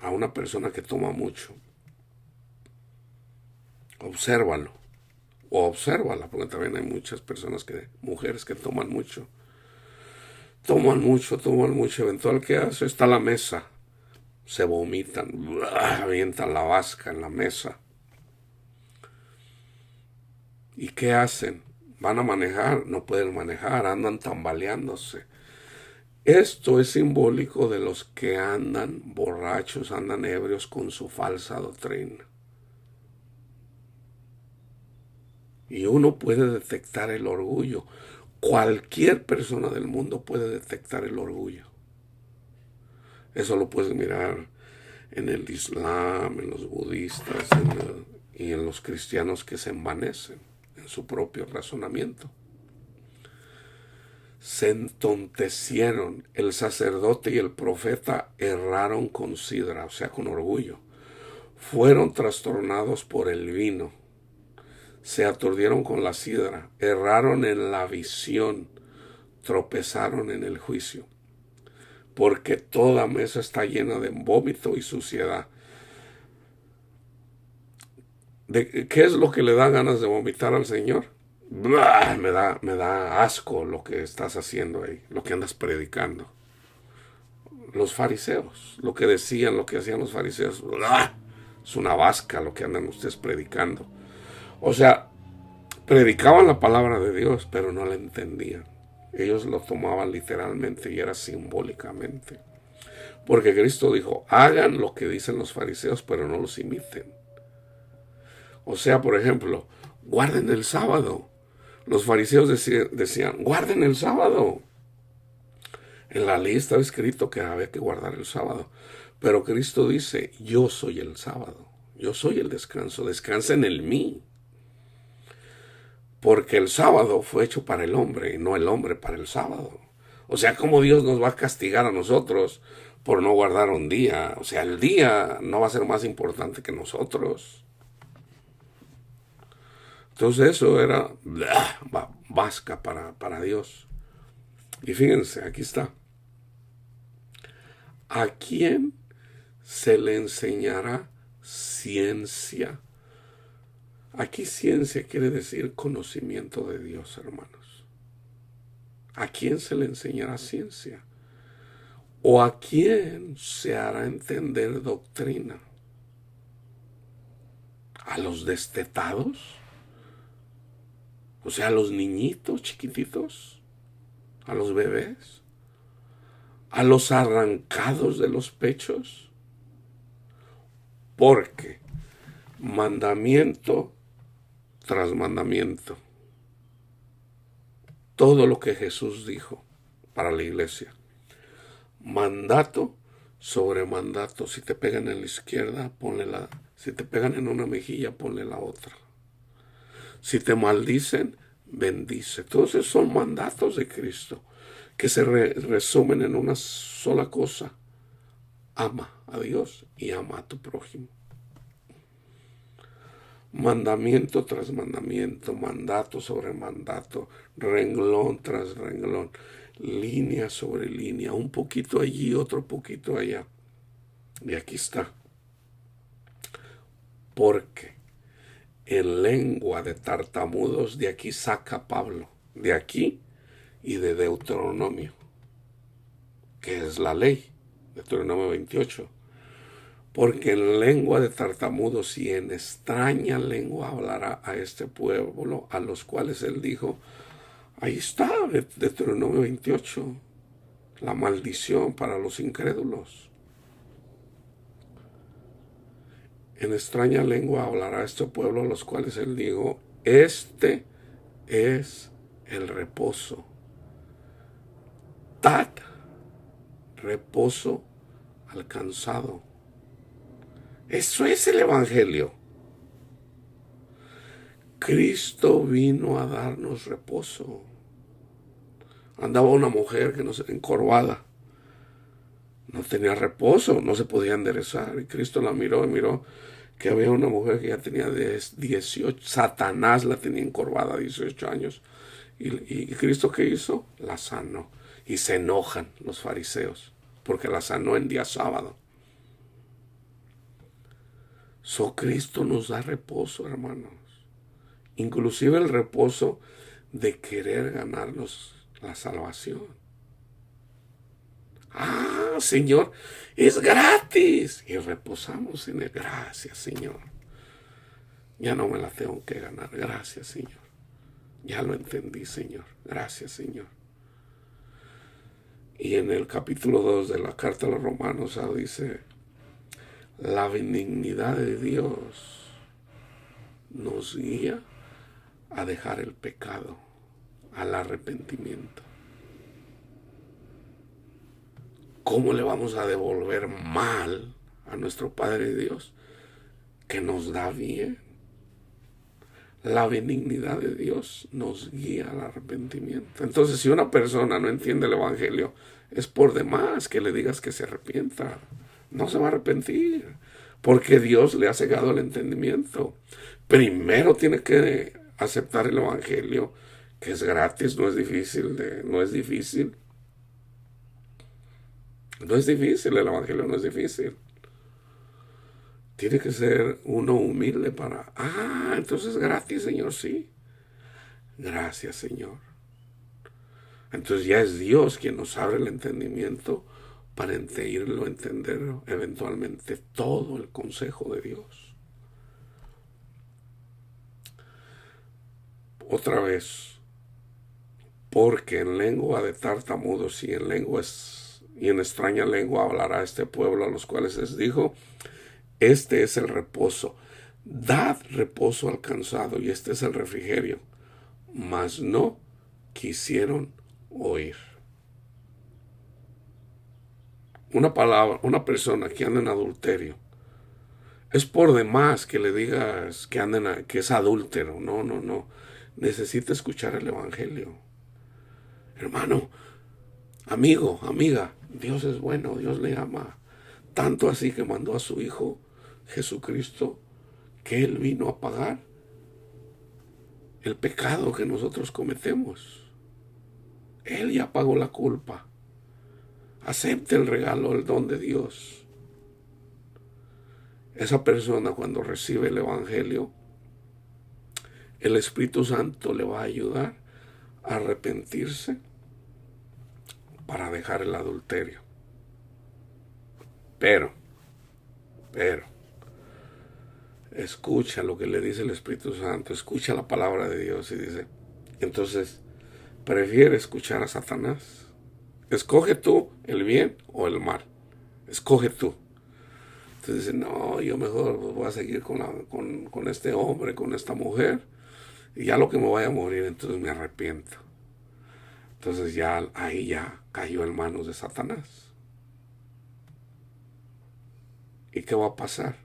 a una persona que toma mucho. Obsérvalo. O obsérvala, porque también hay muchas mujeres que toman mucho. Toman mucho. Eventual, ¿qué hace? Está la mesa. Se vomitan, avientan la vasca en la mesa. ¿Y qué hacen? Van a manejar, no pueden manejar, andan tambaleándose. Esto es simbólico de los que andan borrachos, andan ebrios con su falsa doctrina. Y uno puede detectar el orgullo. Cualquier persona del mundo puede detectar el orgullo. Eso lo puedes mirar en el Islam, en los budistas y en los cristianos que se envanecen en su propio razonamiento. Se entontecieron. El sacerdote y el profeta erraron con sidra, o sea, con orgullo. Fueron trastornados por el vino. Se aturdieron con la sidra. Erraron en la visión. Tropezaron en el juicio. Porque toda mesa está llena de vómito y suciedad. ¿Qué es lo que le da ganas de vomitar al Señor? ¡Blah! Me da asco lo que estás haciendo ahí, lo que andas predicando. Los fariseos, lo que hacían los fariseos, ¡blah! Es una vasca lo que andan ustedes predicando. O sea, predicaban la palabra de Dios, pero no la entendían. Ellos lo tomaban literalmente y era simbólicamente. Porque Cristo dijo, hagan lo que dicen los fariseos, pero no los imiten. O sea, por ejemplo, guarden el sábado. Los fariseos decían, guarden el sábado. En la ley estaba escrito que había que guardar el sábado. Pero Cristo dice, yo soy el sábado. Yo soy el descanso. Descansen en mí. Porque el sábado fue hecho para el hombre y no el hombre para el sábado. O sea, ¿cómo Dios nos va a castigar a nosotros por no guardar un día? O sea, el día no va a ser más importante que nosotros. Entonces eso era vasca para Dios. Y fíjense, aquí está. ¿A quién se le enseñará ciencia? Aquí ciencia quiere decir conocimiento de Dios, hermanos. ¿A quién se le enseñará ciencia? ¿O a quién se hará entender doctrina? ¿A los destetados? O sea, a los niñitos chiquititos, a los bebés, a los arrancados de los pechos. Porque mandamiento tras mandamiento, todo lo que Jesús dijo para la iglesia, mandato sobre mandato. Si te pegan en la izquierda, si te pegan en una mejilla, ponle la otra. Si te maldicen, bendice. Todos esos son mandatos de Cristo que se resumen en una sola cosa: ama a Dios y ama a tu prójimo. Mandamiento tras mandamiento, mandato sobre mandato, renglón tras renglón, línea sobre línea, un poquito allí, otro poquito allá. Y aquí está. Porque en lengua de tartamudos, de aquí saca Pablo, de aquí y de Deuteronomio, que es la ley, Deuteronomio 28. Porque en lengua de tartamudos y en extraña lengua hablará a este pueblo, a los cuales él dijo. Ahí está, Deuteronomio 28, la maldición para los incrédulos. En extraña lengua hablará a este pueblo, a los cuales él dijo, este es el reposo. Dad reposo alcanzado. Eso es el Evangelio. Cristo vino a darnos reposo. Andaba una mujer que no se encorvada. No tenía reposo, no se podía enderezar. Y Cristo la miró y miró que había una mujer que ya tenía 18, Satanás la tenía encorvada 18 años. Y Cristo, ¿qué hizo? La sanó. Y se enojan los fariseos porque la sanó en día sábado. Cristo nos da reposo, hermanos. Inclusive el reposo de querer ganarnos la salvación. Ah, Señor, es gratis. Y reposamos en él. Gracias, Señor. Ya no me la tengo que ganar. Gracias, Señor. Ya lo entendí, Señor. Gracias, Señor. Y en el capítulo 2 de la carta a los Romanos dice, la benignidad de Dios nos guía a dejar el pecado, al arrepentimiento. ¿Cómo le vamos a devolver mal a nuestro Padre Dios que nos da bien? La benignidad de Dios nos guía al arrepentimiento. Entonces, si una persona no entiende el Evangelio, es por demás que le digas que se arrepienta. No se va a arrepentir, porque Dios le ha cegado el entendimiento. Primero tiene que aceptar el Evangelio, que es gratis, no es difícil. No es difícil, el Evangelio no es difícil. Tiene que ser uno humilde para... entonces gratis, Señor, sí. Gracias, Señor. Entonces ya es Dios quien nos abre el entendimiento para irlo a entender eventualmente todo el consejo de Dios. Otra vez, porque en lengua de tartamudos y en extraña lengua hablará este pueblo, a los cuales les dijo, este es el reposo, dad reposo al cansado, y este es el refrigerio. Mas no quisieron oír. Una persona que anda en adulterio, es por demás que le digas que es adúltero. No. Necesita escuchar el Evangelio. Hermano, amigo, amiga, Dios es bueno, Dios le ama. Tanto así que mandó a su Hijo Jesucristo, que Él vino a pagar el pecado que nosotros cometemos. Él ya pagó la culpa. Acepte el regalo, el don de Dios. Esa persona, cuando recibe el Evangelio, el Espíritu Santo le va a ayudar a arrepentirse para dejar el adulterio. Pero, escucha lo que le dice el Espíritu Santo, escucha la palabra de Dios y dice, entonces, ¿prefiere escuchar a Satanás? Escoge tú el bien o el mal. Escoge tú. Entonces dice, no, yo mejor voy a seguir con este hombre, con esta mujer, y ya lo que me vaya a morir, entonces me arrepiento. Entonces ya ahí ya cayó en manos de Satanás. ¿Y qué va a pasar?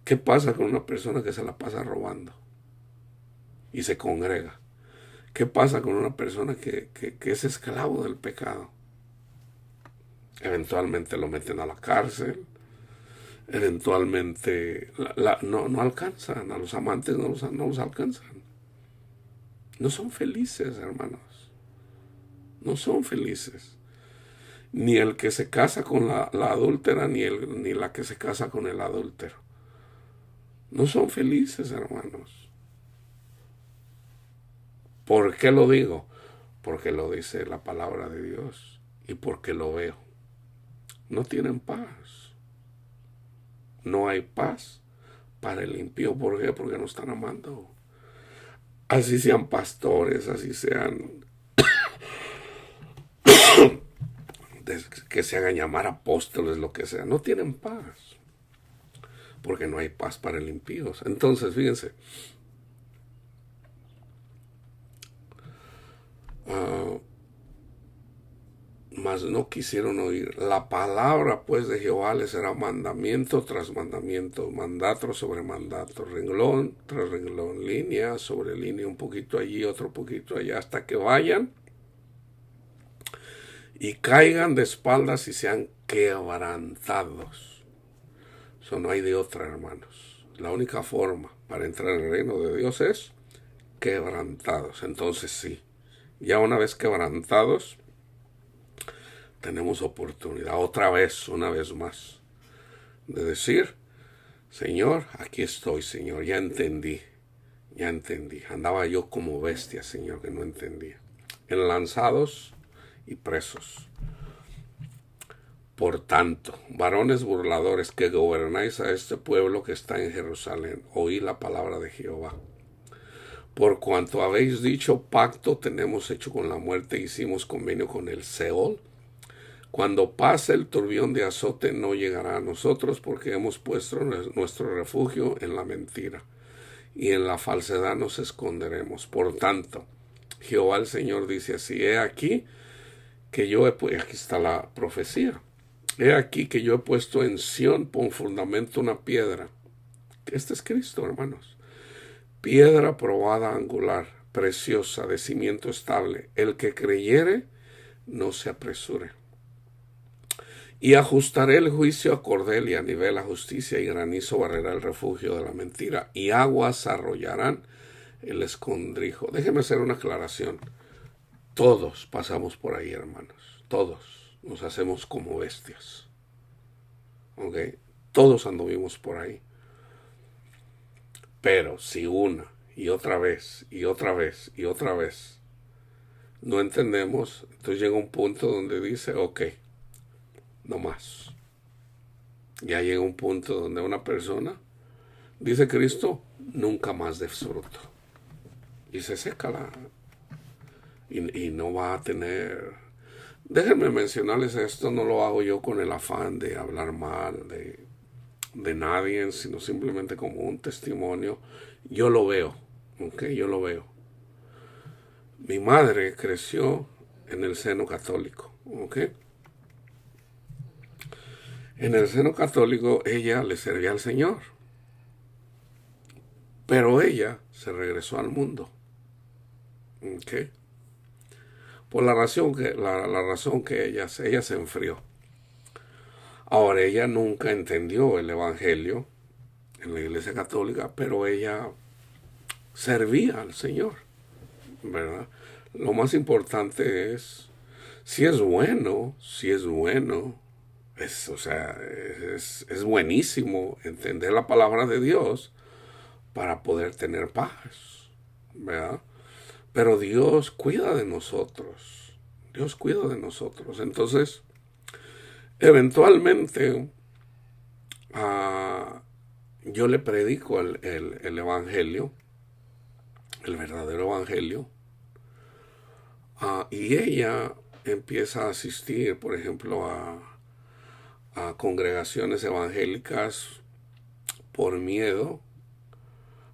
¿Qué pasa con una persona que se la pasa robando? y se congrega. ¿Qué pasa con una persona que es esclavo del pecado? Eventualmente lo meten a la cárcel, eventualmente no alcanzan, a los amantes no los alcanzan. No son felices, hermanos. No son felices. Ni el que se casa con la adúltera, ni la que se casa con el adúltero. No son felices, hermanos. ¿Por qué lo digo? Porque lo dice la palabra de Dios y porque lo veo. No tienen paz. No hay paz para el impío. ¿Por qué? Porque no están amando. Así sean pastores, así sean que se hagan llamar apóstoles, lo que sea. No tienen paz. Porque no hay paz para el impío. Entonces, fíjense. Mas no quisieron oír. La palabra pues de Jehová les será mandamiento tras mandamiento, mandato sobre mandato, renglón tras renglón, línea sobre línea, un poquito allí, otro poquito allá, hasta que vayan y caigan de espaldas y sean quebrantados. Eso no hay de otra, hermanos. La única forma para entrar en el reino de Dios es quebrantados. Entonces sí, ya una vez quebrantados, tenemos oportunidad otra vez, una vez más, de decir, Señor, aquí estoy, Señor, ya entendí. Andaba yo como bestia, Señor, que no entendía. Enlanzados y presos. Por tanto, varones burladores que gobernáis a este pueblo que está en Jerusalén, oí la palabra de Jehová. Por cuanto habéis dicho, pacto tenemos hecho con la muerte, hicimos convenio con el Seol. Cuando pase el turbión de azote no llegará a nosotros porque hemos puesto nuestro refugio en la mentira y en la falsedad nos esconderemos. Por tanto, Jehová el Señor dice así, he aquí que yo aquí está la profecía, he aquí que yo he puesto en Sión por fundamento una piedra. Este es Cristo, hermanos. Piedra probada angular, preciosa, de cimiento estable. El que creyere, no se apresure. Y ajustaré el juicio a cordel y a nivel a justicia, y granizo barrerá el refugio de la mentira, y aguas arrollarán el escondrijo. Déjeme hacer una aclaración. Todos pasamos por ahí, hermanos. Todos nos hacemos como bestias. ¿Ok? Todos anduvimos por ahí. Pero si una y otra vez, y otra vez, y otra vez, no entendemos, entonces llega un punto donde dice, ok, no más. Ya llega un punto donde una persona, dice Cristo, nunca más dé fruto. Y se seca y no va a tener. Déjenme mencionarles esto, no lo hago yo con el afán de hablar mal de nadie, sino simplemente como un testimonio. Yo lo veo, ¿ok? Yo lo veo. Mi madre creció en el seno católico, ¿ok? En el seno católico ella le servía al Señor, pero ella se regresó al mundo, ¿ok? Por la razón que ella se enfrió. Ahora ella nunca entendió el evangelio en la iglesia católica, pero ella servía al Señor, ¿verdad? Lo más importante es, si es bueno, es buenísimo entender la palabra de Dios para poder tener paz, ¿verdad? Pero Dios cuida de nosotros. Dios cuida de nosotros. Entonces, eventualmente, yo le predico el evangelio, el verdadero evangelio, y ella empieza a asistir, por ejemplo, a congregaciones evangélicas por miedo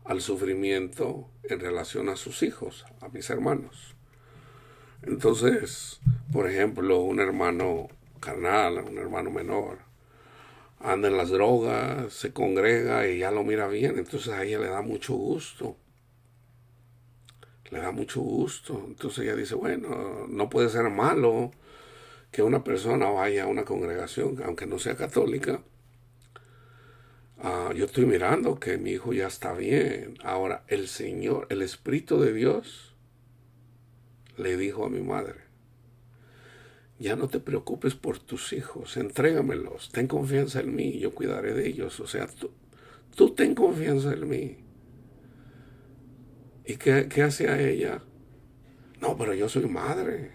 al sufrimiento en relación a sus hijos, a mis hermanos. Entonces, por ejemplo, un hermano carnal, un hermano menor, anda en las drogas, se congrega y ya lo mira bien, entonces a ella le da mucho gusto le da mucho gusto. Entonces ella dice, bueno, no puede ser malo que una persona vaya a una congregación, aunque no sea católica. Yo estoy mirando que mi hijo ya está bien. Ahora, el Señor, el Espíritu de Dios, le dijo a mi madre, ya no te preocupes por tus hijos, entrégamelos, ten confianza en mí, yo cuidaré de ellos. O sea, tú ten confianza en mí. ¿Y qué hacía ella? No, pero yo soy madre.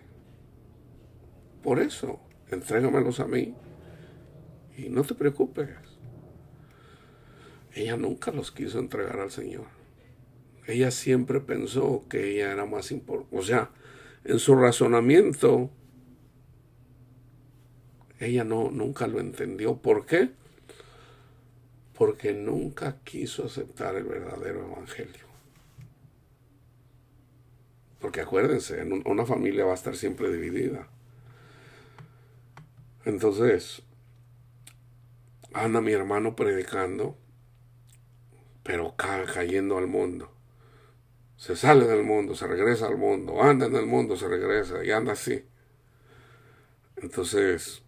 Por eso, entrégamelos a mí y no te preocupes. Ella nunca los quiso entregar al Señor. Ella siempre pensó que ella era más importante. O sea, en su razonamiento, ella nunca lo entendió. ¿Por qué? Porque nunca quiso aceptar el verdadero evangelio. Porque acuérdense, una familia va a estar siempre dividida. Entonces, anda mi hermano predicando, pero cayendo al mundo. Se sale del mundo, se regresa al mundo, anda en el mundo, se regresa y anda así. Entonces,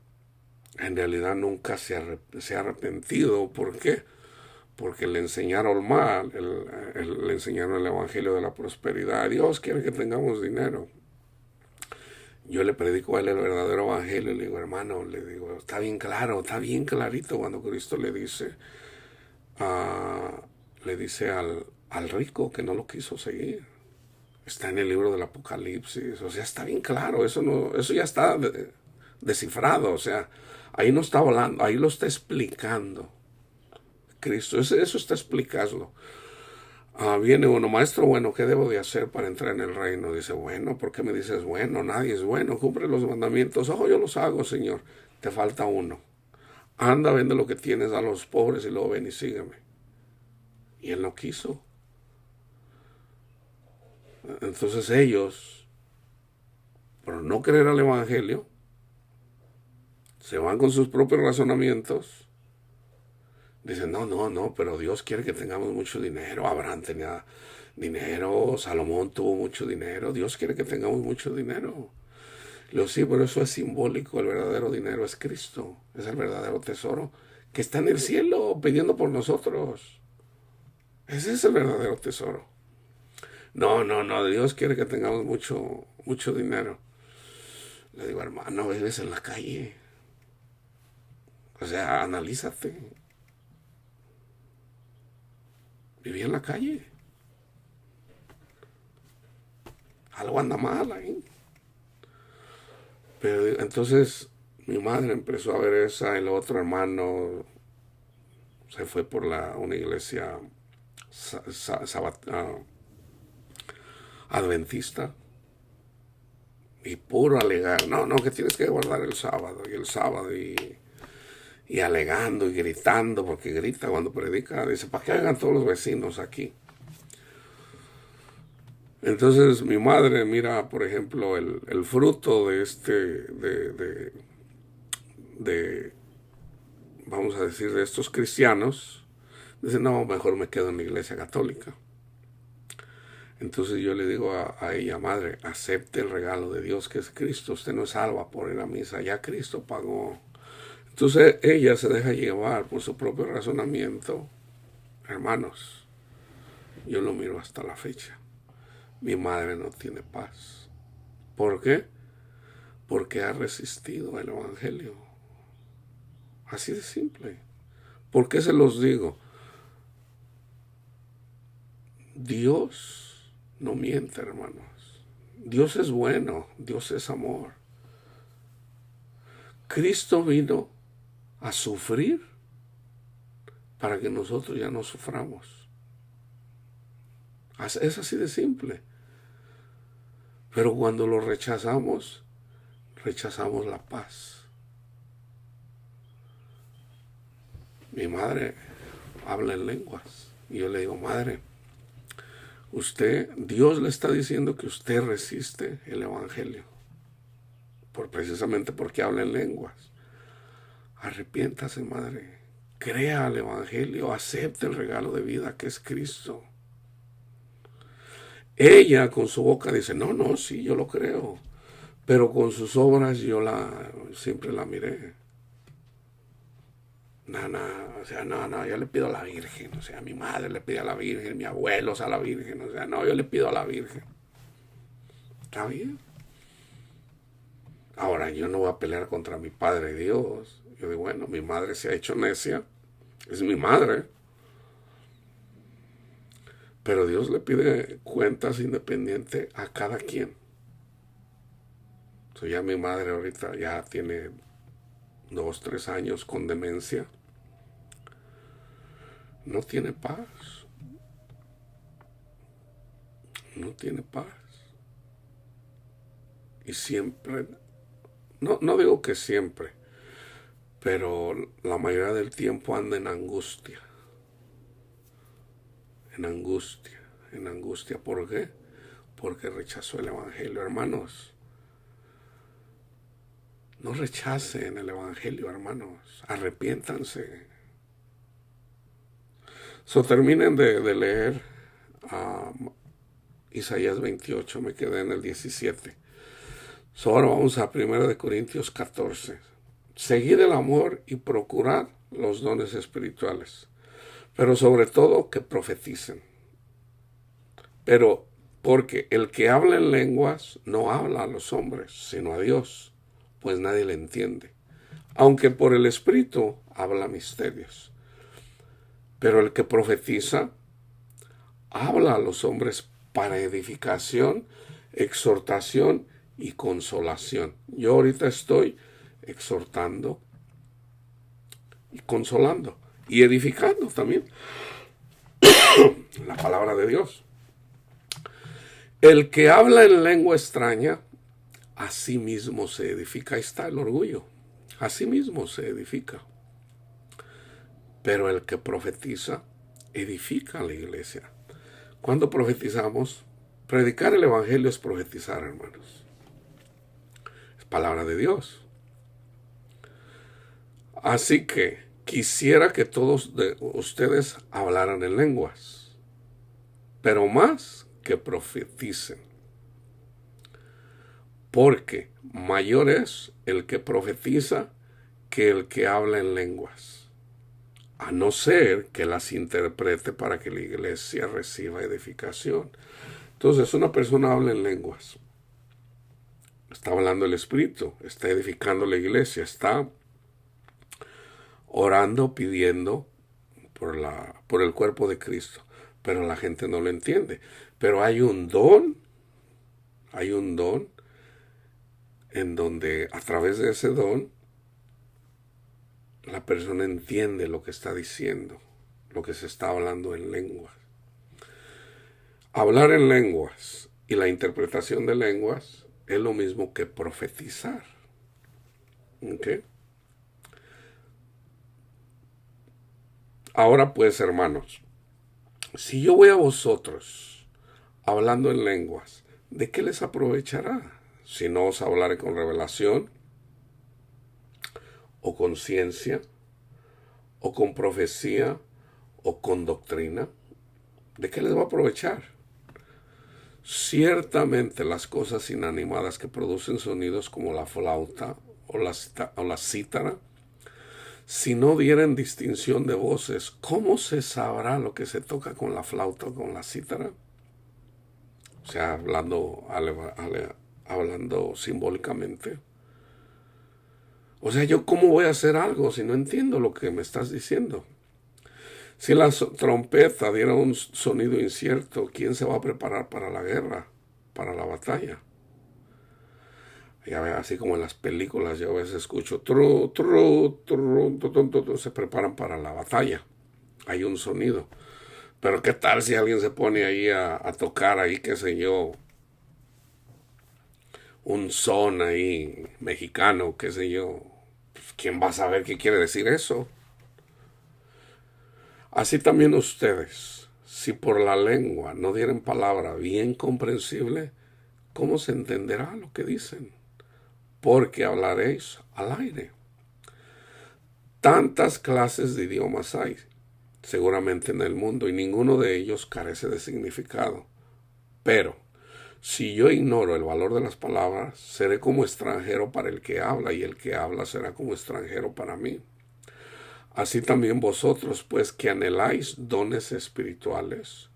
en realidad nunca se ha arrepentido. ¿Por qué? Porque le enseñaron mal, le enseñaron el evangelio de la prosperidad. Dios quiere que tengamos dinero. Yo le predico a él el verdadero evangelio y le digo, hermano, le digo, está bien claro, está bien clarito cuando Cristo le dice al rico que no lo quiso seguir. Está en el libro del Apocalipsis, o sea, está bien claro, eso ya está descifrado, o sea, ahí no está hablando, ahí lo está explicando Cristo, eso está explicando. Viene uno, maestro, bueno, ¿qué debo de hacer para entrar en el reino? Dice, bueno, ¿por qué me dices bueno? Nadie es bueno, cumple los mandamientos. Oh, yo los hago, Señor. Te falta uno. Anda, vende lo que tienes a los pobres y luego ven y sígueme. Y él no quiso. Entonces ellos, por no creer al evangelio, se van con sus propios razonamientos. Dicen, no, pero Dios quiere que tengamos mucho dinero. Abraham tenía dinero, Salomón tuvo mucho dinero. Dios quiere que tengamos mucho dinero. Le digo, sí, pero eso es simbólico. El verdadero dinero es Cristo. Es el verdadero tesoro que está en el cielo pidiendo por nosotros. Ese es el verdadero tesoro. No, Dios quiere que tengamos mucho dinero. Le digo, hermano, vives en la calle. O sea, analízate. Viví en la calle. Algo anda mal ahí. Pero entonces mi madre empezó a ver esa, el otro hermano se fue por una iglesia adventista y puro alegar, no, que tienes que guardar el sábado y alegando y gritando, porque grita cuando predica, dice, para que hagan todos los vecinos aquí. Entonces mi madre mira, por ejemplo, el fruto de vamos a decir, de estos cristianos, dice, no, mejor me quedo en la iglesia católica. Entonces yo le digo a ella, madre, acepte el regalo de Dios que es Cristo. Usted no es salva por ir a misa, ya Cristo pagó. Entonces ella se deja llevar por su propio razonamiento. Hermanos, yo lo miro hasta la fecha. Mi madre no tiene paz. ¿Por qué? Porque ha resistido el evangelio. Así de simple. ¿Por qué se los digo? Dios no miente, hermanos. Dios es bueno, Dios es amor. Cristo vino a sufrir para que nosotros ya no suframos. Es así de simple. Pero cuando lo rechazamos, rechazamos la paz. Mi madre habla en lenguas. Y yo le digo, madre, Dios le está diciendo que usted resiste el evangelio. Precisamente porque habla en lenguas. Arrepiéntase, madre. Crea al evangelio, acepte el regalo de vida que es Cristo. Ella con su boca dice, no, no, sí, yo lo creo. Pero con sus obras yo siempre la miré. No, no, o sea, no, no, yo le pido a la Virgen, o sea, mi madre le pide a la Virgen, mi abuelo a la Virgen, o sea, no, yo le pido a la Virgen. Está bien. Ahora, yo no voy a pelear contra mi Padre Dios. Yo digo, bueno, mi madre se ha hecho necia, es mi madre, pero Dios le pide cuentas independientes a cada quien. So, ya mi madre ahorita ya tiene 2, 3 años con demencia. No tiene paz. No tiene paz. Y siempre, no digo que siempre, pero la mayoría del tiempo anda en angustia. En angustia. En angustia. ¿Por qué? Porque rechazó el Evangelio, hermanos. No rechacen el Evangelio, hermanos. Arrepiéntanse. Terminen de leer Isaías 28, me quedé en el 17. Ahora vamos a 1 Corintios 14. Seguid el amor y procurad los dones espirituales, pero sobre todo que profeticen. Pero porque el que habla en lenguas no habla a los hombres, sino a Dios, pues nadie le entiende. Aunque por el Espíritu habla misterios. Pero el que profetiza habla a los hombres para edificación, exhortación y consolación. Yo ahorita estoy exhortando y consolando y edificando también la palabra de Dios. El que habla en lengua extraña, a sí mismo se edifica. Ahí está el orgullo. A sí mismo se edifica. Pero el que profetiza, edifica a la iglesia. Cuando profetizamos, predicar el Evangelio es profetizar, hermanos. Es palabra de Dios. Así que quisiera que todos ustedes hablaran en lenguas, pero más que profeticen. Porque mayor es el que profetiza que el que habla en lenguas, a no ser que las interprete para que la iglesia reciba edificación. Entonces, una persona habla en lenguas, está hablando el Espíritu, está edificando la iglesia, está orando, pidiendo por el cuerpo de Cristo, pero la gente no lo entiende. Pero hay un don en donde a través de ese don la persona entiende lo que está diciendo, lo que se está hablando en lenguas. Hablar en lenguas y la interpretación de lenguas es lo mismo que profetizar. ¿Ok? Ahora pues, hermanos, si yo voy a vosotros hablando en lenguas, ¿de qué les aprovechará? Si no os hablaré con revelación, o con ciencia, o con profecía, o con doctrina, ¿de qué les va a aprovechar? Ciertamente las cosas inanimadas que producen sonidos como la flauta o la cítara, si no dieren distinción de voces, ¿cómo se sabrá lo que se toca con la flauta o con la cítara? O sea, hablando simbólicamente. O sea, ¿yo cómo voy a hacer algo si no entiendo lo que me estás diciendo? Si la trompeta diera un sonido incierto, ¿quién se va a preparar para la guerra, para la batalla? Ya ve, así como en las películas, yo a veces escucho tru, tru, tru, tru, tru, tru, se preparan para la batalla. Hay un sonido. Pero ¿qué tal si alguien se pone ahí a tocar ahí, qué sé yo, un son ahí mexicano, qué sé yo? ¿Quién va a saber qué quiere decir eso? Así también ustedes, si por la lengua no dieren palabra bien comprensible, ¿cómo se entenderá lo que dicen? Porque hablaréis al aire. Tantas clases de idiomas hay, seguramente en el mundo, y ninguno de ellos carece de significado. Pero si yo ignoro el valor de las palabras, seré como extranjero para el que habla, y el que habla será como extranjero para mí. Así también vosotros, pues, que anheláis dones espirituales,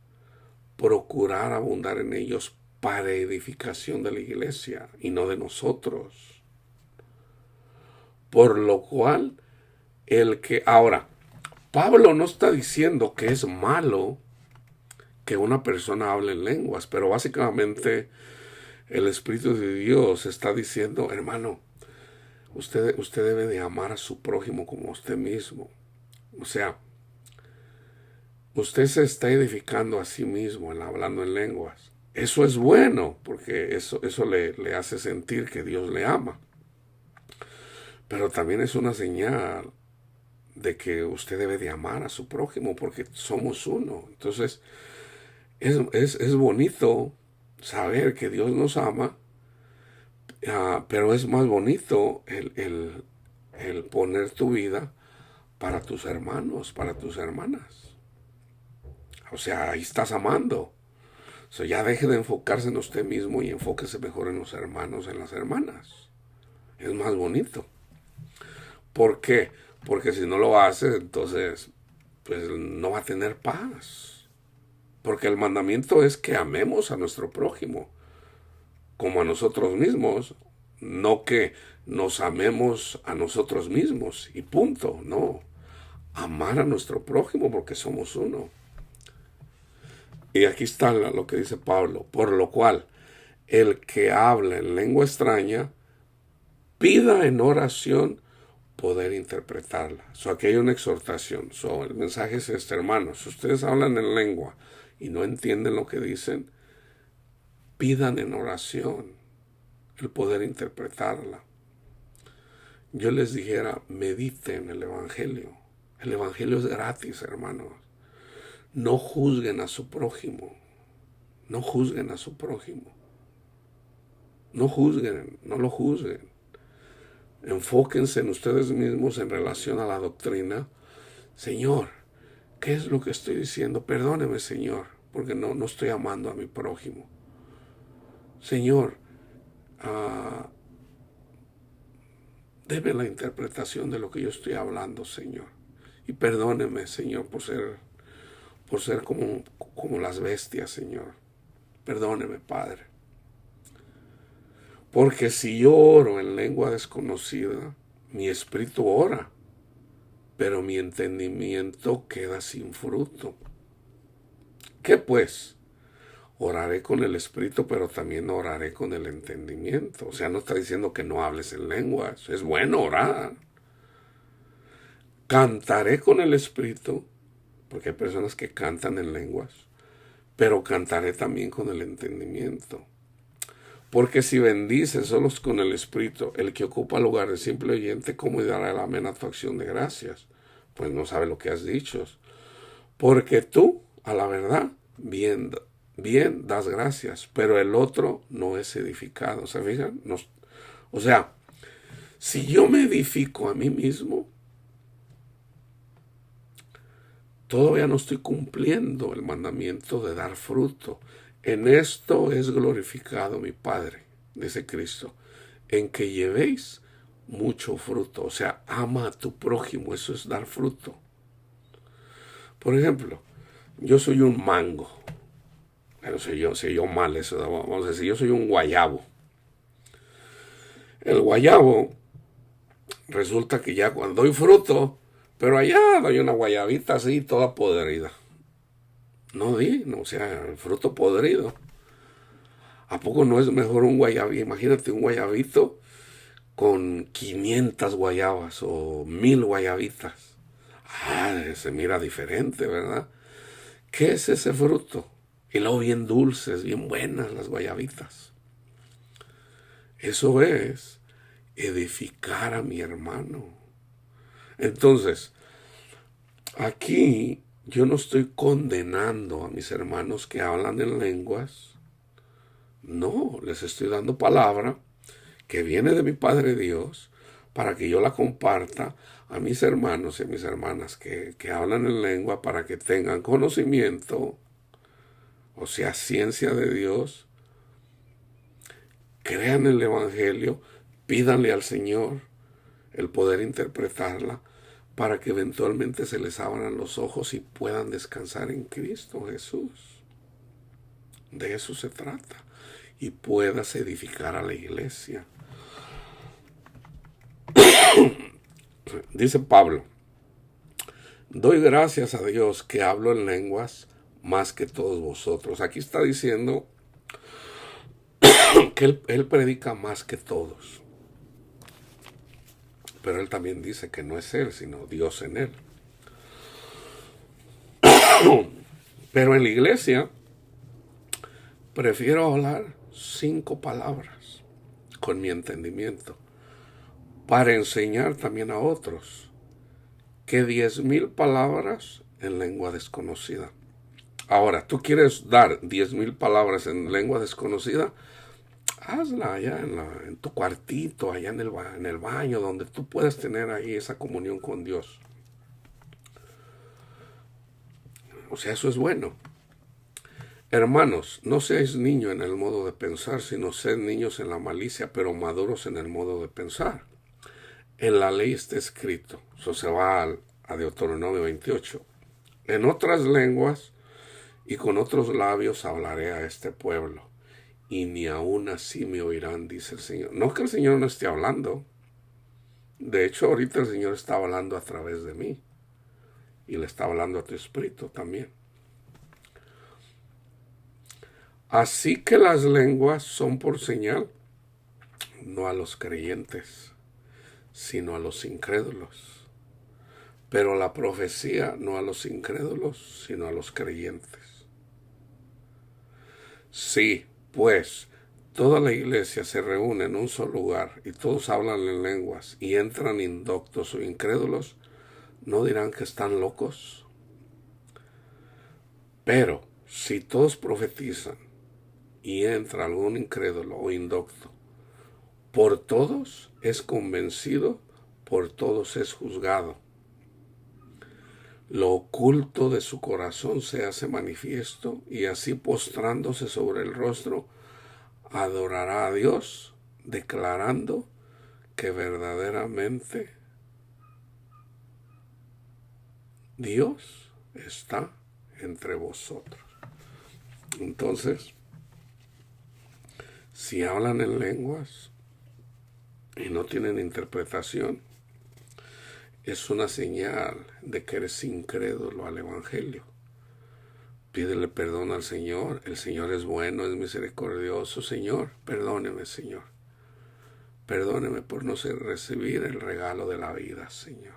procurar abundar en ellos para edificación de la iglesia y no de nosotros. Por lo cual, ahora, Pablo no está diciendo que es malo que una persona hable en lenguas, pero básicamente el Espíritu de Dios está diciendo, hermano, usted debe de amar a su prójimo como a usted mismo. O sea, usted se está edificando a sí mismo hablando en lenguas. Eso es bueno, porque eso le hace sentir que Dios le ama. Pero también es una señal de que usted debe de amar a su prójimo, porque somos uno. Entonces, es bonito saber que Dios nos ama, pero es más bonito el poner tu vida para tus hermanos, para tus hermanas. O sea, ahí estás amando. O sea, ya deje de enfocarse en usted mismo y enfóquese mejor en los hermanos, en las hermanas. Es más bonito. ¿Por qué? Porque si no lo hace, entonces pues no va a tener paz. Porque el mandamiento es que amemos a nuestro prójimo como a nosotros mismos, no que nos amemos a nosotros mismos y punto, no. Amar a nuestro prójimo porque somos uno. Y aquí está lo que dice Pablo, por lo cual el que habla en lengua extraña pida en oración poder interpretarla. Aquí hay una exhortación. El mensaje es este, hermanos, si ustedes hablan en lengua y no entienden lo que dicen, pidan en oración el poder interpretarla. Yo les dijera, mediten el Evangelio. El Evangelio es gratis, hermanos. No juzguen a su prójimo. No juzguen a su prójimo. No juzguen, no lo juzguen. Enfóquense en ustedes mismos en relación a la doctrina. Señor, ¿qué es lo que estoy diciendo? Perdóneme, Señor, porque no estoy amando a mi prójimo. Señor, deme la interpretación de lo que yo estoy hablando, Señor. Y perdóneme, Señor, por ser como las bestias, Señor. Perdóneme, Padre. Porque si yo oro en lengua desconocida, mi espíritu ora, pero mi entendimiento queda sin fruto. ¿Qué pues? Oraré con el espíritu, pero también oraré con el entendimiento. O sea, no está diciendo que no hables en lenguas. Es bueno orar. Cantaré con el espíritu, porque hay personas que cantan en lenguas, pero cantaré también con el entendimiento. Porque si bendices solos con el espíritu, el que ocupa lugar de simple oyente, ¿cómo dará el amén a tu acción de gracias? Pues no sabe lo que has dicho. Porque tú, a la verdad, bien das gracias, pero el otro no es edificado. ¿Se fijan? O sea, si yo me edifico a mí mismo, todavía no estoy cumpliendo el mandamiento de dar fruto. En esto es glorificado mi Padre, dice Cristo, en que llevéis mucho fruto. O sea, ama a tu prójimo, eso es dar fruto. Por ejemplo, yo soy un mango. Pero si yo mal eso, vamos a decir, yo soy un guayabo. El guayabo, resulta que ya cuando doy fruto, pero allá doy una guayabita así, toda podrida. O sea, el fruto podrido. ¿A poco no es mejor un guayabito? Imagínate un guayabito con 500 guayabas o 1000 guayabitas. Se mira diferente, ¿verdad? ¿Qué es ese fruto? Y luego bien dulces, bien buenas las guayabitas. Eso es edificar a mi hermano. Entonces, aquí yo no estoy condenando a mis hermanos que hablan en lenguas. No, les estoy dando palabra que viene de mi Padre Dios para que yo la comparta a mis hermanos y a mis hermanas que hablan en lengua para que tengan conocimiento o sea, ciencia de Dios, crean el Evangelio, pídanle al Señor el poder interpretarla para que eventualmente se les abran los ojos y puedan descansar en Cristo Jesús. De eso se trata. Y puedas edificar a la iglesia. Dice Pablo, doy gracias a Dios que hablo en lenguas más que todos vosotros. Aquí está diciendo que él predica más que todos. Pero él también dice que no es él, sino Dios en él. Pero en la iglesia prefiero hablar 5 palabras con mi entendimiento para enseñar también a otros que 10,000 palabras en lengua desconocida. Ahora, ¿tú quieres dar 10,000 palabras en lengua desconocida? Hazla allá en tu cuartito, allá en el baño, donde tú puedas tener ahí esa comunión con Dios. O sea, eso es bueno. Hermanos, no seáis niños en el modo de pensar, sino sed niños en la malicia, pero maduros en el modo de pensar. En la ley está escrito, eso se va a Deuteronomio 28. En otras lenguas y con otros labios hablaré a este pueblo, y ni aún así me oirán, dice el Señor. No que el Señor no esté hablando. De hecho, ahorita el Señor está hablando a través de mí, y le está hablando a tu espíritu también. Así que las lenguas son por señal, no a los creyentes, sino a los incrédulos. Pero la profecía no a los incrédulos, sino a los creyentes. Sí, pues, toda la iglesia se reúne en un solo lugar y todos hablan en lenguas y entran indoctos o incrédulos, ¿no dirán que están locos? Pero si todos profetizan y entra algún incrédulo o indocto, por todos es convencido, por todos es juzgado. Lo oculto de su corazón se hace manifiesto, y así postrándose sobre el rostro, adorará a Dios, declarando que verdaderamente Dios está entre vosotros. Entonces, si hablan en lenguas y no tienen interpretación, es una señal de que eres incrédulo al Evangelio. Pídele perdón al Señor. El Señor es bueno, es misericordioso. Señor, perdóneme, Señor. Perdóneme por no recibir el regalo de la vida, Señor.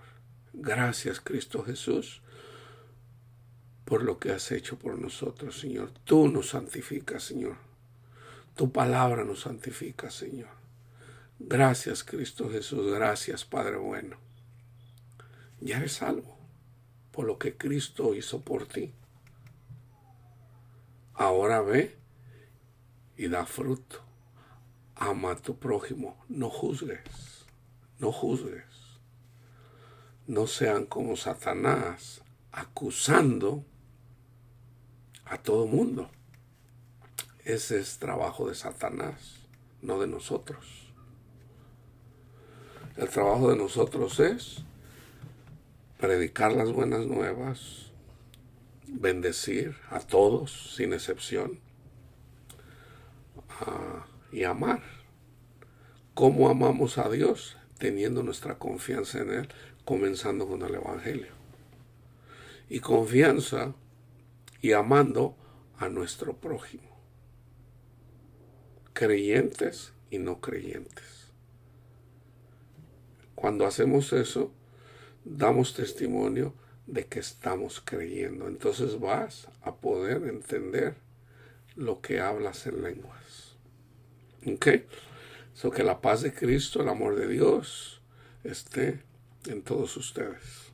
Gracias, Cristo Jesús, por lo que has hecho por nosotros, Señor. Tú nos santificas, Señor. Tu palabra nos santifica, Señor. Gracias, Cristo Jesús. Gracias, Padre bueno. Ya eres salvo por lo que Cristo hizo por ti. Ahora ve y da fruto. Ama a tu prójimo. No juzgues. No juzgues. No sean como Satanás, acusando a todo mundo. Ese es trabajo de Satanás, no de nosotros. El trabajo de nosotros es predicar las buenas nuevas, bendecir a todos sin excepción, y amar. ¿Cómo amamos a Dios? Teniendo nuestra confianza en Él, comenzando con el Evangelio. Y confianza y amando a nuestro prójimo, creyentes y no creyentes. Cuando hacemos eso, damos testimonio de que estamos creyendo. Entonces vas a poder entender lo que hablas en lenguas. ¿Ok? So que la paz de Cristo, el amor de Dios, esté en todos ustedes.